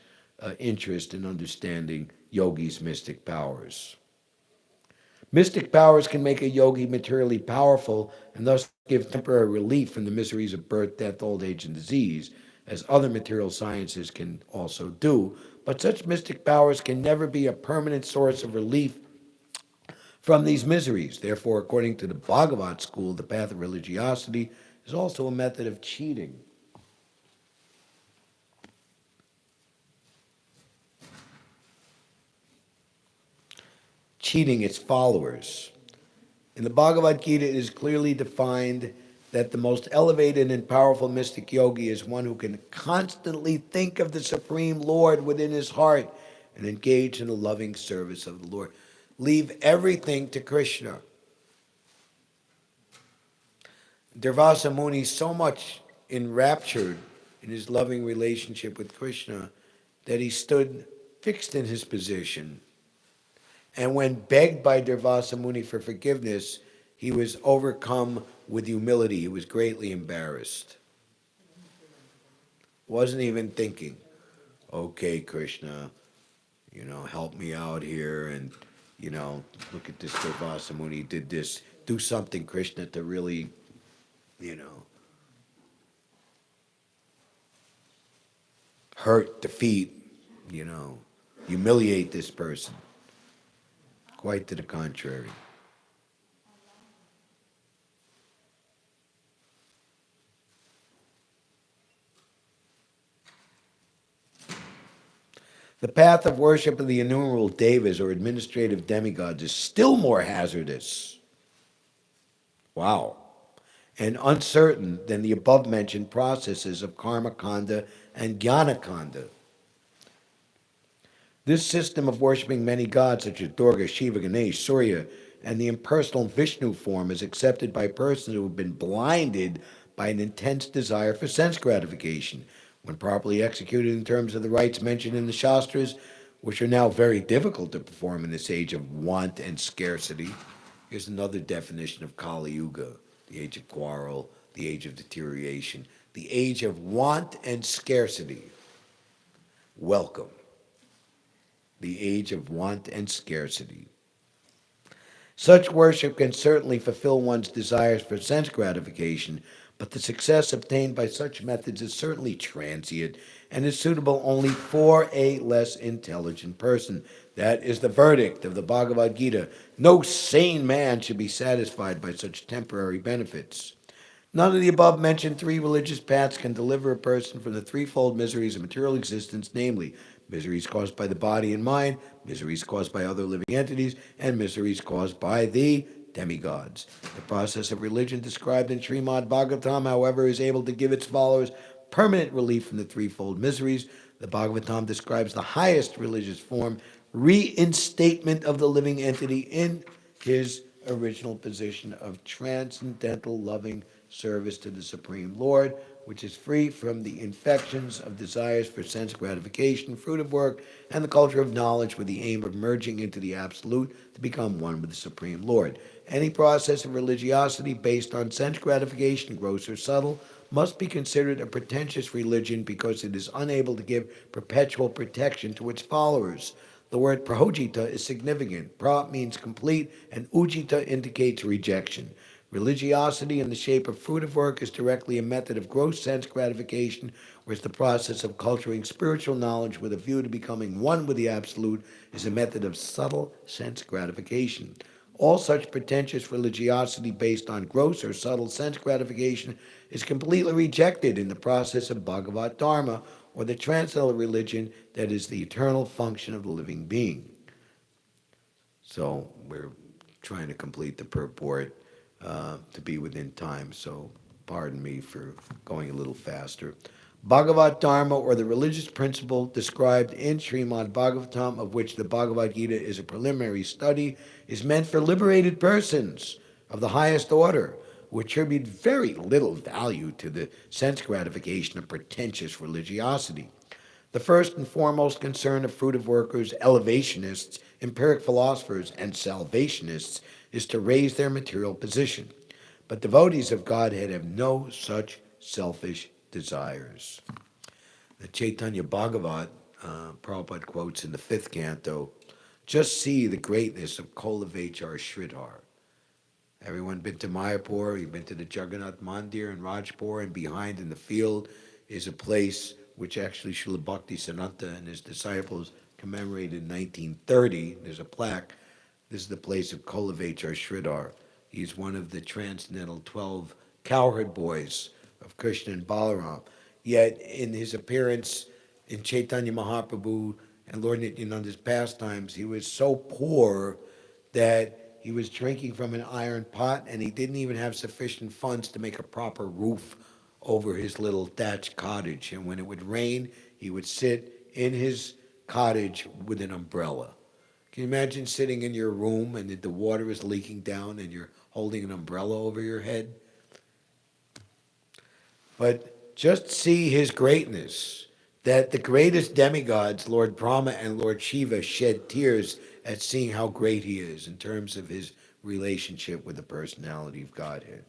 interest in understanding yogi's mystic powers. Mystic powers can make a yogi materially powerful and thus give temporary relief from the miseries of birth, death, old age, and disease, as other material sciences can also do. But such mystic powers can never be a permanent source of relief from these miseries. Therefore, according to the Bhagavat school, the path of religiosity is also a method of cheating. Cheating its followers. In the Bhagavad Gita, it is clearly defined that the most elevated and powerful mystic yogi is one who can constantly think of the Supreme Lord within his heart and engage in the loving service of the Lord. Leave everything to Krishna. Durvasa Muni so much enraptured in his loving relationship with Krishna that he stood fixed in his position. And when begged by Durvasa Muni for forgiveness, he was overcome with humility. He was greatly embarrassed. Wasn't even thinking, okay, Krishna, help me out here, and, look at this Durvasa Muni did this. Do something, Krishna, to really, hurt, defeat, humiliate this person. Quite to the contrary. The path of worship of the innumerable devas or administrative demigods is still more hazardous. Wow. And uncertain than the above-mentioned processes of karma-kanda and jnana-kanda. This system of worshiping many gods such as Durga, Shiva, Ganesh, Surya, and the impersonal Vishnu form is accepted by persons who have been blinded by an intense desire for sense gratification. When properly executed in terms of the rites mentioned in the Shastras, which are now very difficult to perform in this age of want and scarcity. Here's another definition of Kali Yuga, the age of quarrel, the age of deterioration, the age of want and scarcity. Welcome. The age of want and scarcity. Such worship can certainly fulfill one's desires for sense gratification, but the success obtained by such methods is certainly transient and is suitable only for a less intelligent person. That is the verdict of the Bhagavad Gita. No sane man should be satisfied by such temporary benefits. None of the above-mentioned three religious paths can deliver a person from the threefold miseries of material existence, namely, miseries caused by the body and mind, miseries caused by other living entities, and miseries caused by the demigods. The process of religion described in Srimad Bhagavatam, however, is able to give its followers permanent relief from the threefold miseries. The Bhagavatam describes the highest religious form, reinstatement of the living entity in his original position of transcendental loving service to the Supreme Lord, which is free from the infections of desires for sense gratification, fruitive work, and the culture of knowledge with the aim of merging into the Absolute to become one with the Supreme Lord. Any process of religiosity based on sense gratification, gross or subtle, must be considered a pretentious religion because it is unable to give perpetual protection to its followers. The word prahojita is significant. Pra means complete, and ujita indicates rejection. Religiosity in the shape of fruitive work is directly a method of gross sense gratification, whereas the process of culturing spiritual knowledge with a view to becoming one with the Absolute is a method of subtle sense gratification. All such pretentious religiosity based on gross or subtle sense gratification is completely rejected in the process of Bhagavat Dharma, or the transcendental religion that is the eternal function of the living being. So we're trying to complete the purport to be within time, so pardon me for going a little faster. Bhagavat Dharma, or the religious principle described in Srimad Bhagavatam, of which the Bhagavad Gita is a preliminary study, is meant for liberated persons of the highest order who attribute very little value to the sense gratification of pretentious religiosity. The first and foremost concern of fruitive workers, elevationists, empiric philosophers, and salvationists is to raise their material position. But devotees of Godhead have no such selfish desires. The Chaitanya Bhagavat, Prabhupada quotes in the 5th canto, just see the greatness of Kolavechar Sridhar. Everyone been to Mayapur, you've been to the Jagannath Mandir in Rajpur, and behind in the field is a place which actually Srila Bhakti Siddhanta and his disciples commemorated in 1930. There's a plaque. This is the place of Kolavechar Sridhar. He's one of the transcendental 12 cowherd boys of Krishna and Balaram. Yet in his appearance in Chaitanya Mahaprabhu and Lord Nityananda's pastimes, he was so poor that he was drinking from an iron pot, and he didn't even have sufficient funds to make a proper roof over his little thatched cottage. And when it would rain, he would sit in his cottage with an umbrella. Can you imagine sitting in your room and the water is leaking down and you're holding an umbrella over your head? But just see his greatness, that the greatest demigods, Lord Brahma and Lord Shiva, shed tears at seeing how great he is in terms of his relationship with the personality of Godhead.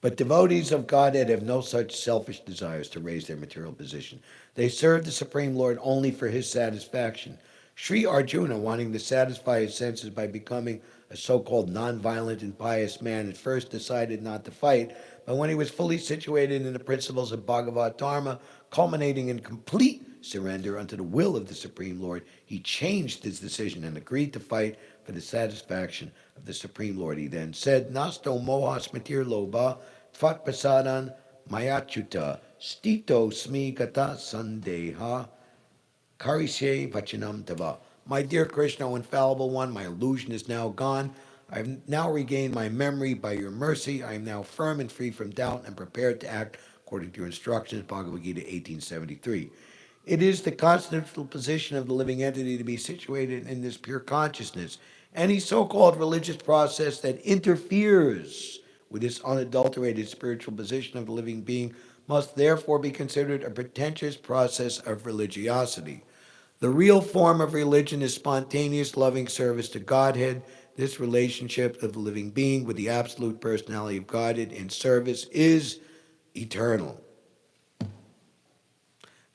But devotees of Godhead have no such selfish desires to raise their material position. They serve the Supreme Lord only for his satisfaction. Sri Arjuna, wanting to satisfy his senses by becoming a so-called non-violent and pious man, at first decided not to fight, but when he was fully situated in the principles of Bhagavat Dharma, culminating in complete surrender unto the will of the Supreme Lord, he changed his decision and agreed to fight for the satisfaction of the Supreme Lord. He then said, Nasto mohas matir loba, tvat prasadan mayachuta, stito smi gata sandeha, karishe vachanam tava. My dear Krishna, O infallible one, my illusion is now gone. I have now regained my memory by your mercy. I am now firm and free from doubt and prepared to act according to your instructions. Bhagavad Gita 1873. It is the constitutional position of the living entity to be situated in this pure consciousness. Any so-called religious process that interferes with this unadulterated spiritual position of the living being must therefore be considered a pretentious process of religiosity. The real form of religion is spontaneous, loving service to Godhead. This relationship of the living being with the absolute personality of Godhead in service is eternal. The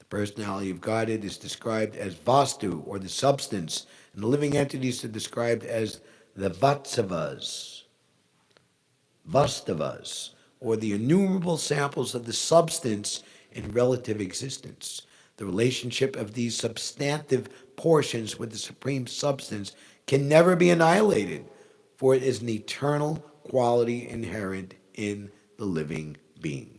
personality of Godhead is described as Vastu, or the substance, and the living entities are described as the Vatsavas, Vastavas, or the innumerable samples of the substance in relative existence. The relationship of these substantive portions with the supreme substance can never be annihilated, for it is an eternal quality inherent in the living being.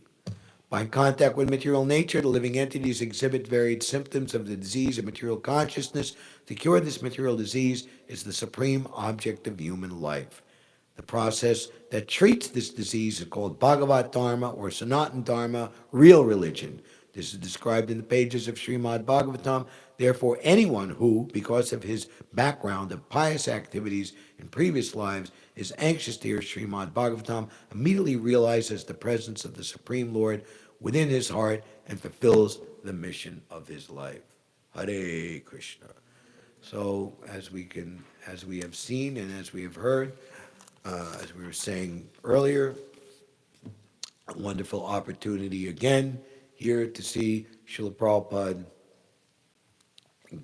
By contact with material nature, the living entities exhibit varied symptoms of the disease of material consciousness. To cure this material disease is the supreme object of human life. The process that treats this disease is called Bhagavat Dharma, or Sanatana Dharma, real religion. This is described in the pages of Srimad Bhagavatam. Therefore, anyone who, because of his background of pious activities in previous lives, is anxious to hear Srimad Bhagavatam, immediately realizes the presence of the Supreme Lord within his heart and fulfills the mission of his life. Hare Krishna. So, as we have seen and as we have heard, as we were saying earlier, a wonderful opportunity again here to see Srila Prabhupada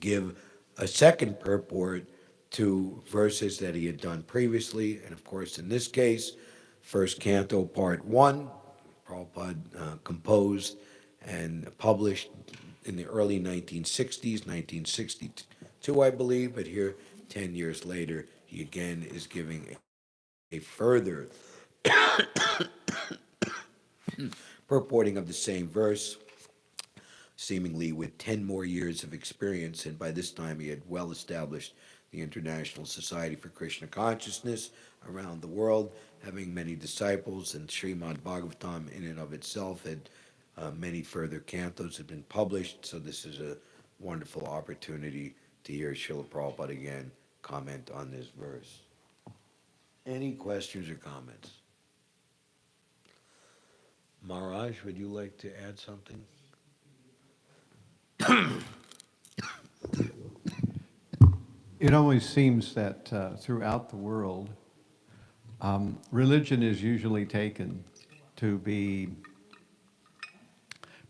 give a second purport to verses that he had done previously. And of course, in this case, first canto, part 1, Prabhupada composed and published in the early 1960s, 1962, I believe, but here, 10 years later, he again is giving a further purporting of the same verse, seemingly with 10 more years of experience, and by this time he had well established the International Society for Krishna Consciousness around the world, having many disciples, and Srimad Bhagavatam in and of itself had many further cantos had been published, so this is a wonderful opportunity to hear Srila Prabhupada again comment on this verse. Any questions or comments? Maharaj, would you like to add something? It always seems that throughout the world, religion is usually taken to be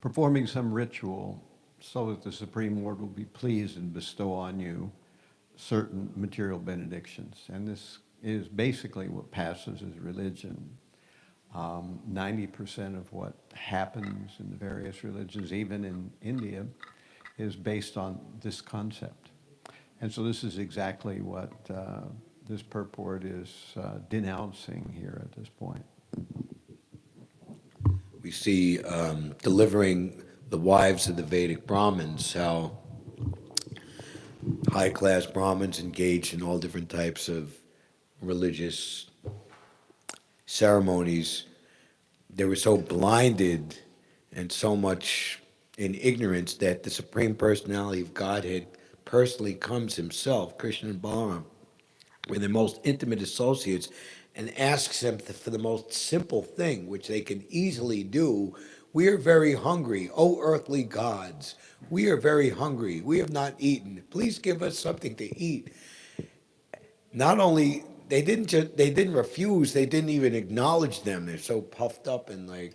performing some ritual so that the Supreme Lord will be pleased and bestow on you certain material benedictions. And this is basically what passes as religion. 90% of what happens in the various religions, even in India, is based on this concept. And so this is exactly what this purport is denouncing here at this point. We see delivering the wives of the Vedic Brahmins, how high-class Brahmins engaged in all different types of religious ceremonies. They were so blinded and so much in ignorance that the Supreme Personality of Godhead personally comes himself, Krishna and Balaram, with their most intimate associates, and asks them for the most simple thing, which they can easily do. We are very hungry, O earthly gods. We are very hungry. We have not eaten. Please give us something to eat. Not only they didn't refuse. They didn't even acknowledge them. They're so puffed up and like.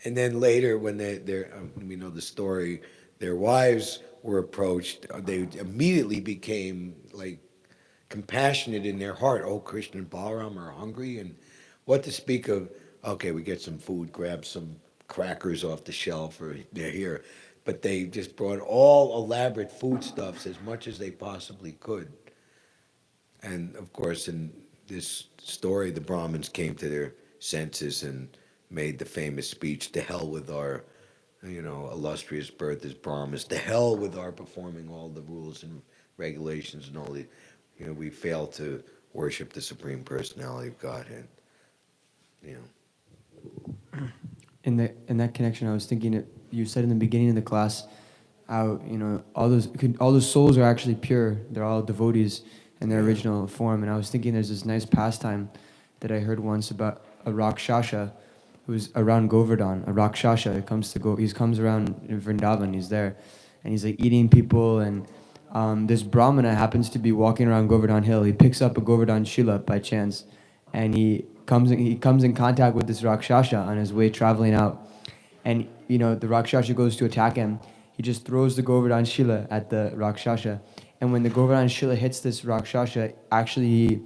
And then later, when we know the story, their wives were approached. They immediately became like compassionate in their heart. Oh, Krishna and Balaram are hungry, and what to speak of? Okay, we get some food, grab some crackers off the shelf, or they're here. But they just brought all elaborate foodstuffs as much as they possibly could. And of course, in this story, the Brahmins came to their senses and made the famous speech, "To hell with our, illustrious birth as Brahmins. To hell with our performing all the rules and regulations and all the, we fail to worship the Supreme Personality of Godhead." In that connection, I was thinking you said in the beginning of the class how all those souls are actually pure. They're all devotees in their original form. And I was thinking there's this nice pastime that I heard once about a Rakshasa who's around Govardhan. A Rakshasa he comes around Vrindavan. He's there, and he's like eating people. And this Brahmana happens to be walking around Govardhan Hill. He picks up a Govardhan Shila by chance, and he comes in contact with this Rakshasa on his way traveling out. And the Rakshasa goes to attack him. He just throws the Govardhan Shila at the Rakshasa. And when the Govardhan Shila hits this Rakshasa, actually he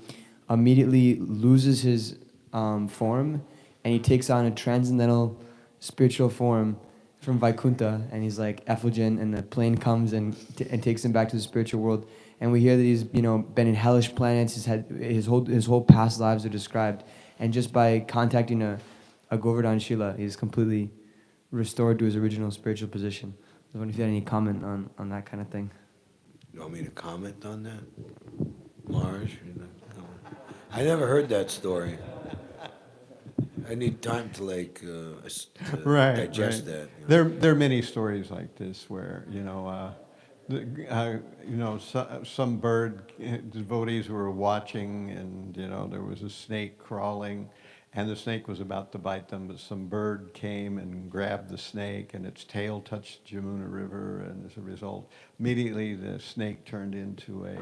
immediately loses his form, and he takes on a transcendental spiritual form from Vaikuntha, and he's like effulgent, and the plane comes and takes him back to the spiritual world. And we hear that he's been in hellish planets. He's had his whole past lives are described, and just by contacting a Govardhan Shila, he's completely restored to his original spiritual position. I wonder if you had any comment on that kind of thing. You want me to comment on that, Marge? I never heard that story. I need time to digest that. There are many stories like this where some bird devotees were watching, and there was a snake crawling, and the snake was about to bite them, but some bird came and grabbed the snake, and its tail touched Jamuna River, and as a result, immediately the snake turned into a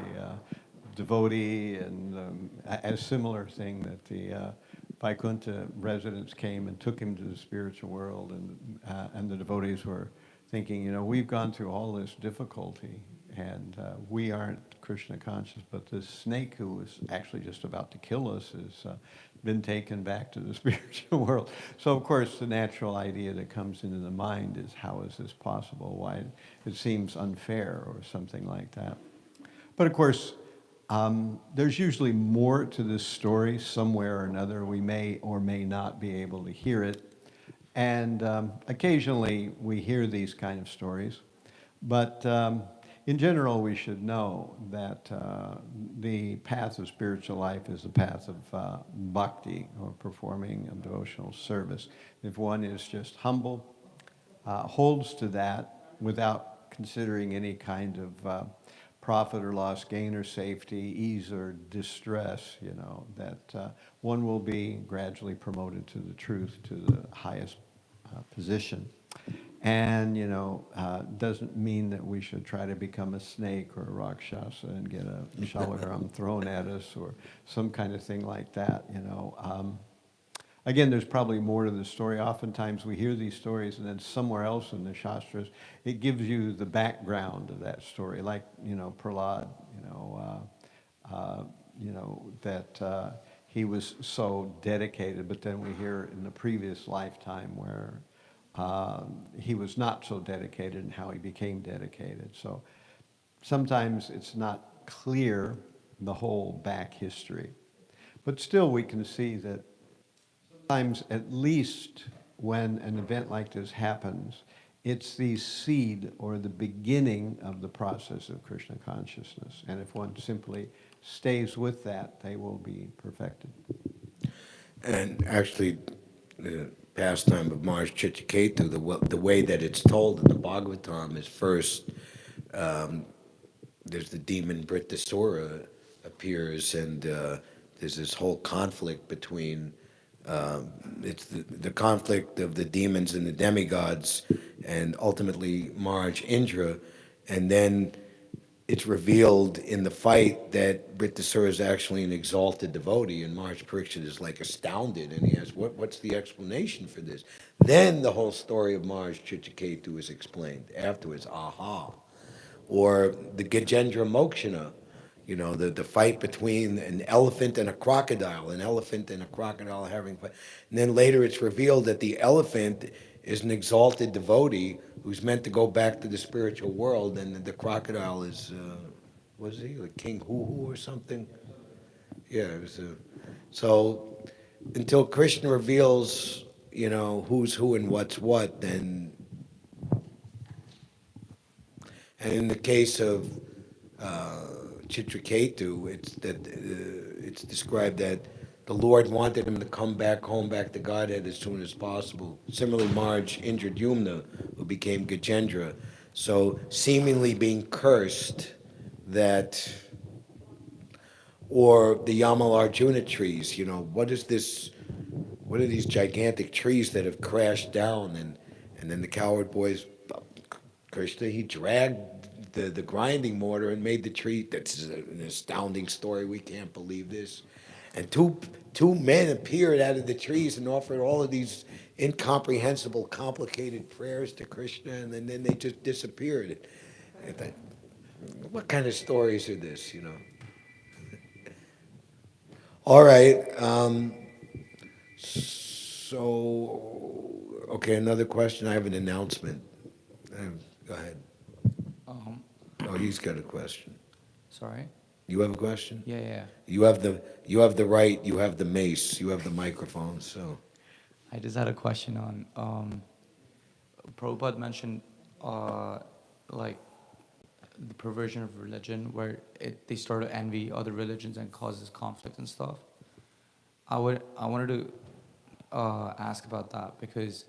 devotee, and a similar thing that the Vaikuntha residents came and took him to the spiritual world, and the devotees were thinking, we've gone through all this difficulty, hand. We aren't Krishna conscious, but this snake who was actually just about to kill us has been taken back to the spiritual world. So of course the natural idea that comes into the mind is, how is this possible? Why? It seems unfair or something like that. But of course, there's usually more to this story somewhere or another. We may or may not be able to hear it. And occasionally we hear these kind of stories. But in general, we should know that the path of spiritual life is the path of bhakti, or performing of devotional service. If one is just humble, holds to that without considering any kind of profit or loss, gain or safety, ease or distress, that one will be gradually promoted to the truth, to the highest position. And, doesn't mean that we should try to become a snake or a rakshasa and get a shalagram thrown at us or some kind of thing like that, Again, there's probably more to the story. Oftentimes we hear these stories and then somewhere else in the Shastras, it gives you the background of that story, like, Prahlad, that he was so dedicated, but then we hear in the previous lifetime where he was not so dedicated and how he became dedicated. So sometimes it's not clear, the whole back history. But still we can see that sometimes, at least when an event like this happens, it's the seed or the beginning of the process of Krishna consciousness. And if one simply stays with that, they will be perfected. And actually, the pastime of Mars Chitraketu, the way that it's told in the Bhagavatam is first, there's the demon Brittasura appears, and there's this whole conflict between, it's the conflict of the demons and the demigods, and ultimately Mars Indra, and then it's revealed in the fight that Brittasura is actually an exalted devotee, and Mars Parikshit is like astounded, and he asks, what's the explanation for this? Then the whole story of Mars Chitraketu is explained afterwards, aha. Or the Gajendra Mokshana, the fight between an elephant and a crocodile having fight. And then later it's revealed that the elephant is an exalted devotee who's meant to go back to the spiritual world, and the crocodile is, was he, like King Hoo or something? Yeah, it was so until Krishna reveals, who's who and what's what, then, and in the case of Chitraketu, it's described that the Lord wanted him to come back home, back to Godhead as soon as possible. Similarly, Marge injured Yumna, who became Gajendra. So seemingly being cursed that, or the Yamalarjuna trees, what is this, what are these gigantic trees that have crashed down? And then the coward boys, Krishna, he dragged the grinding mortar and made the tree. That's an astounding story. We can't believe this. And two men appeared out of the trees and offered all of these incomprehensible, complicated prayers to Krishna, and then they just disappeared. I thought, what kind of stories are this, All right. Okay, another question. I have an announcement. Go ahead. Oh, he's got a question. Sorry? You have a question? Yeah. You have the right, you have the mace, you have the microphone, so. I just had a question on, Prabhupada mentioned, like, the perversion of religion, where they start to envy other religions and causes conflict and stuff. I wanted to ask about that, because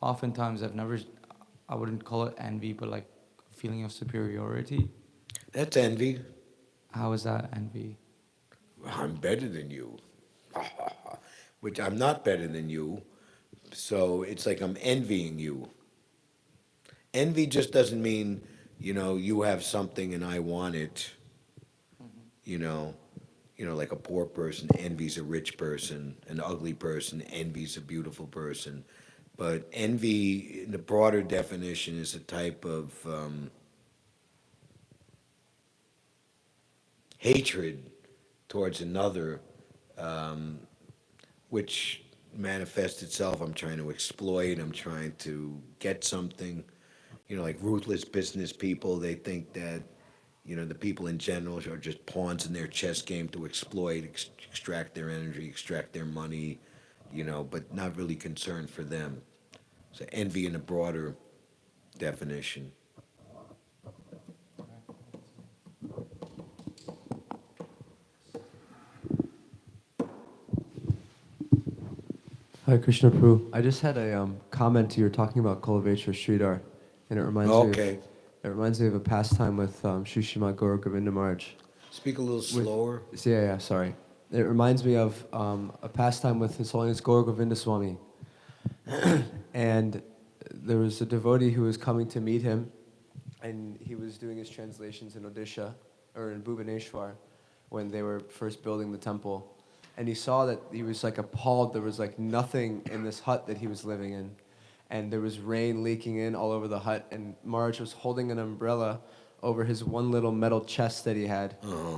oftentimes I wouldn't call it envy, but like feeling of superiority. That's envy. How is that envy? I'm better than you. Which I'm not better than you, so it's like I'm envying you. Envy just doesn't mean, you have something and I want it. Like a poor person envies a rich person, an ugly person envies a beautiful person. But envy, in the broader definition, is a type of hatred towards another, which manifests itself. I'm trying to exploit, I'm trying to get something. Like ruthless business people, they think that, the people in general are just pawns in their chess game to exploit, extract their energy, extract their money, but not really concerned for them. So envy in a broader definition. Hi, Krishna Prabhu. I just had a comment. You were talking about Kulaveshwar Sridhar, and it reminds me. Okay. It reminds me of a pastime with Srishima Gaura Govinda Maharaj. Speak a little slower. Yeah, sorry. It reminds me of a pastime with His Holiness Gaura Govinda Swami, and there was a devotee who was coming to meet him, and he was doing his translations in Odisha or in Bhubaneswar when they were first building the temple. And he saw that he was like appalled. There was like nothing in this hut that he was living in. And there was rain leaking in all over the hut. And Maharaj was holding an umbrella over his one little metal chest that he had.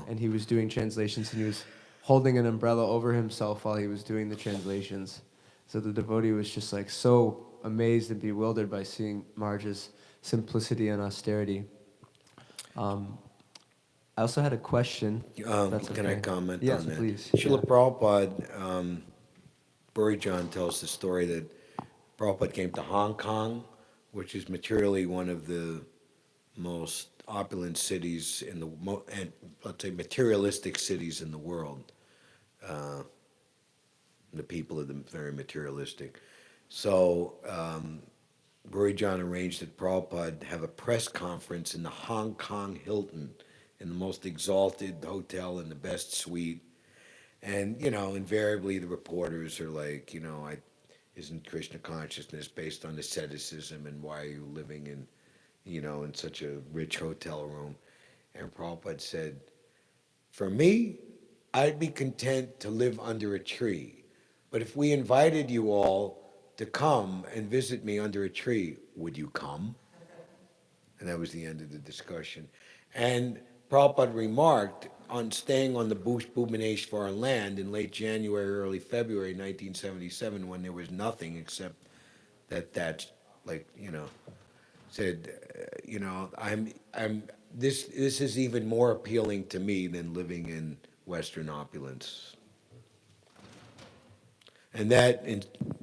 And he was doing translations, and he was holding an umbrella over himself while he was doing the translations. So the devotee was just like so amazed and bewildered by seeing Maharaj's simplicity and austerity. I also had a question. Can I comment yes, on that? Please. Srila Prabhupada, Buri John tells the story that Prabhupada came to Hong Kong, which is materially one of the most opulent cities in the, and let's say materialistic cities in the world. The people are very materialistic. So Buri John arranged that Prabhupada have a press conference in the Hong Kong Hilton, in the most exalted hotel in the best suite. And, invariably the reporters are like, isn't Krishna consciousness based on asceticism, and why are you living in, in such a rich hotel room? And Prabhupada said, for me, I'd be content to live under a tree. But if we invited you all to come and visit me under a tree, would you come? And that was the end of the discussion. And Prabhupada remarked on staying on the Bhubaneswar land in late January, early February 1977, when there was nothing except that's like, said, this is even more appealing to me than living in Western opulence. And that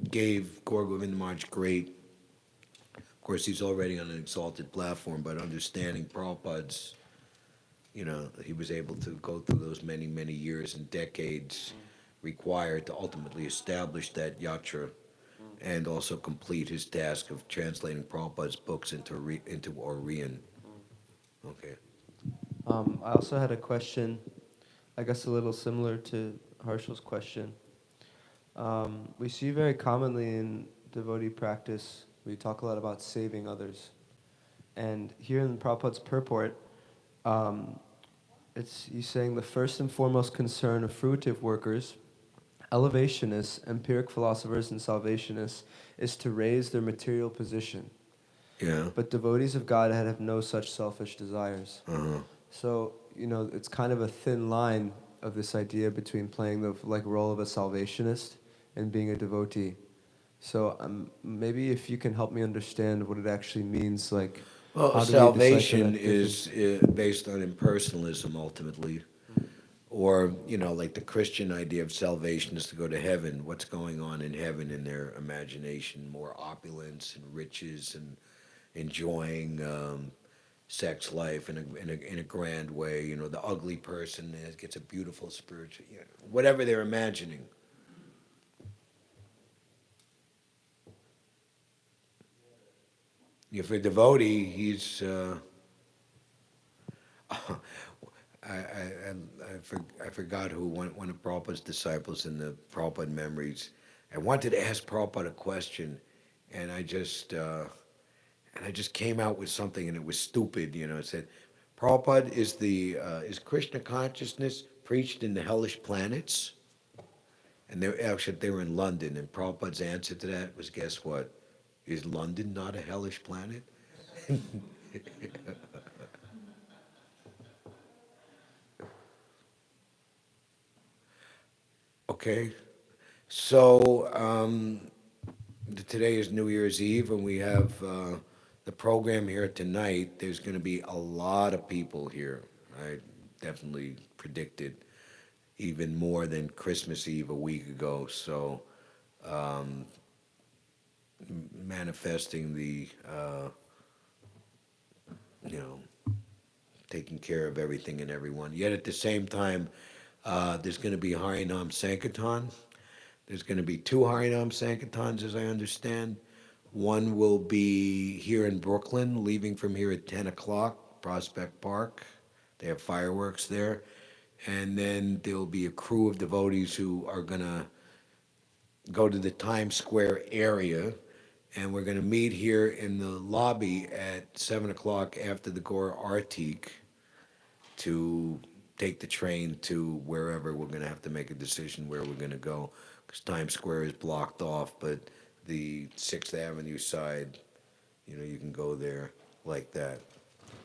gave Gaura Govinda Maharaj great, of course he's already on an exalted platform, but understanding Prabhupada's, he was able to go through those many, many years and decades required to ultimately establish that yatra, and also complete his task of translating Prabhupada's books into Oriyan. Okay. I also had a question, I guess a little similar to Harshal's question. We see very commonly in devotee practice, we talk a lot about saving others. And here in Prabhupada's purport, he's saying the first and foremost concern of fruitive workers, elevationists, empiric philosophers, and salvationists is to raise their material position. Yeah. But devotees of Godhead have no such selfish desires. So, it's kind of a thin line of this idea between playing the role of a salvationist and being a devotee. So maybe if you can help me understand what it actually means, like, Well, how do we salvation decipher that is based on impersonalism ultimately. Or, like the Christian idea of salvation is to go to heaven. What's going on in heaven in their imagination? More opulence and riches and enjoying sex life in a grand way. The ugly person gets a beautiful spiritual, whatever they're imagining. If a devotee, he's I forgot who, one of Prabhupada's disciples in the Prabhupada memories. I wanted to ask Prabhupada a question, and I just came out with something, and it was stupid. It said, Prabhupada, is Krishna consciousness preached in the hellish planets? And they were in London, and Prabhupada's answer to that was, guess what? Is London not a hellish planet? Okay. So today is New Year's Eve, and we have the program here tonight. There's going to be a lot of people here. I definitely predicted even more than Christmas Eve a week ago. So manifesting the, you know, taking care of everything and everyone. Yet at the same time, there's going to be Harinam Sankirtan. There's going to be two Harinam Sankirtans, as I understand. One will be here in Brooklyn, leaving from here at 10 o'clock, Prospect Park. They have fireworks there. And then there'll be a crew of devotees who are going to go to the Times Square area, and we're going to meet here in the lobby at 7 o'clock after the Gaur Artik to take the train to wherever. We're going to have to make a decision where we're going to go, because Times Square is blocked off, but the 6th Avenue side, you can go there like that.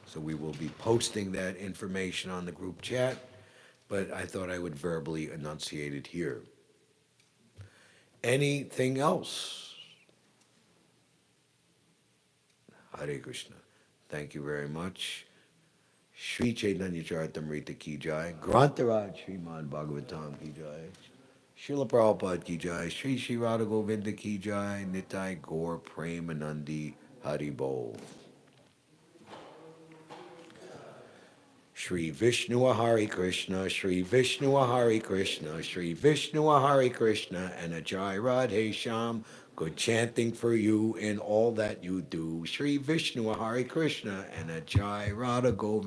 So we will be posting that information on the group chat, but I thought I would verbally enunciate it here. Anything else? Hare Krishna. Thank you very much. Shri Caitanya-caritāmṛta ki jai. Grantaraj Sriman Bhagavatam ki jai. Srila Prabhupada ki jai. Shri Shri Radha Govinda ki jai. Nitai Gaur Premanandi Hari Bol. Shri Vishnu Hari Krishna, Shri Vishnu Hari Krishna, Shri Vishnu Hari Krishna, and a Jai Radhe Sham. Good chanting for you in all that you do. Shri Vishnu Hari Krishna, and a Jai Radha Govinda.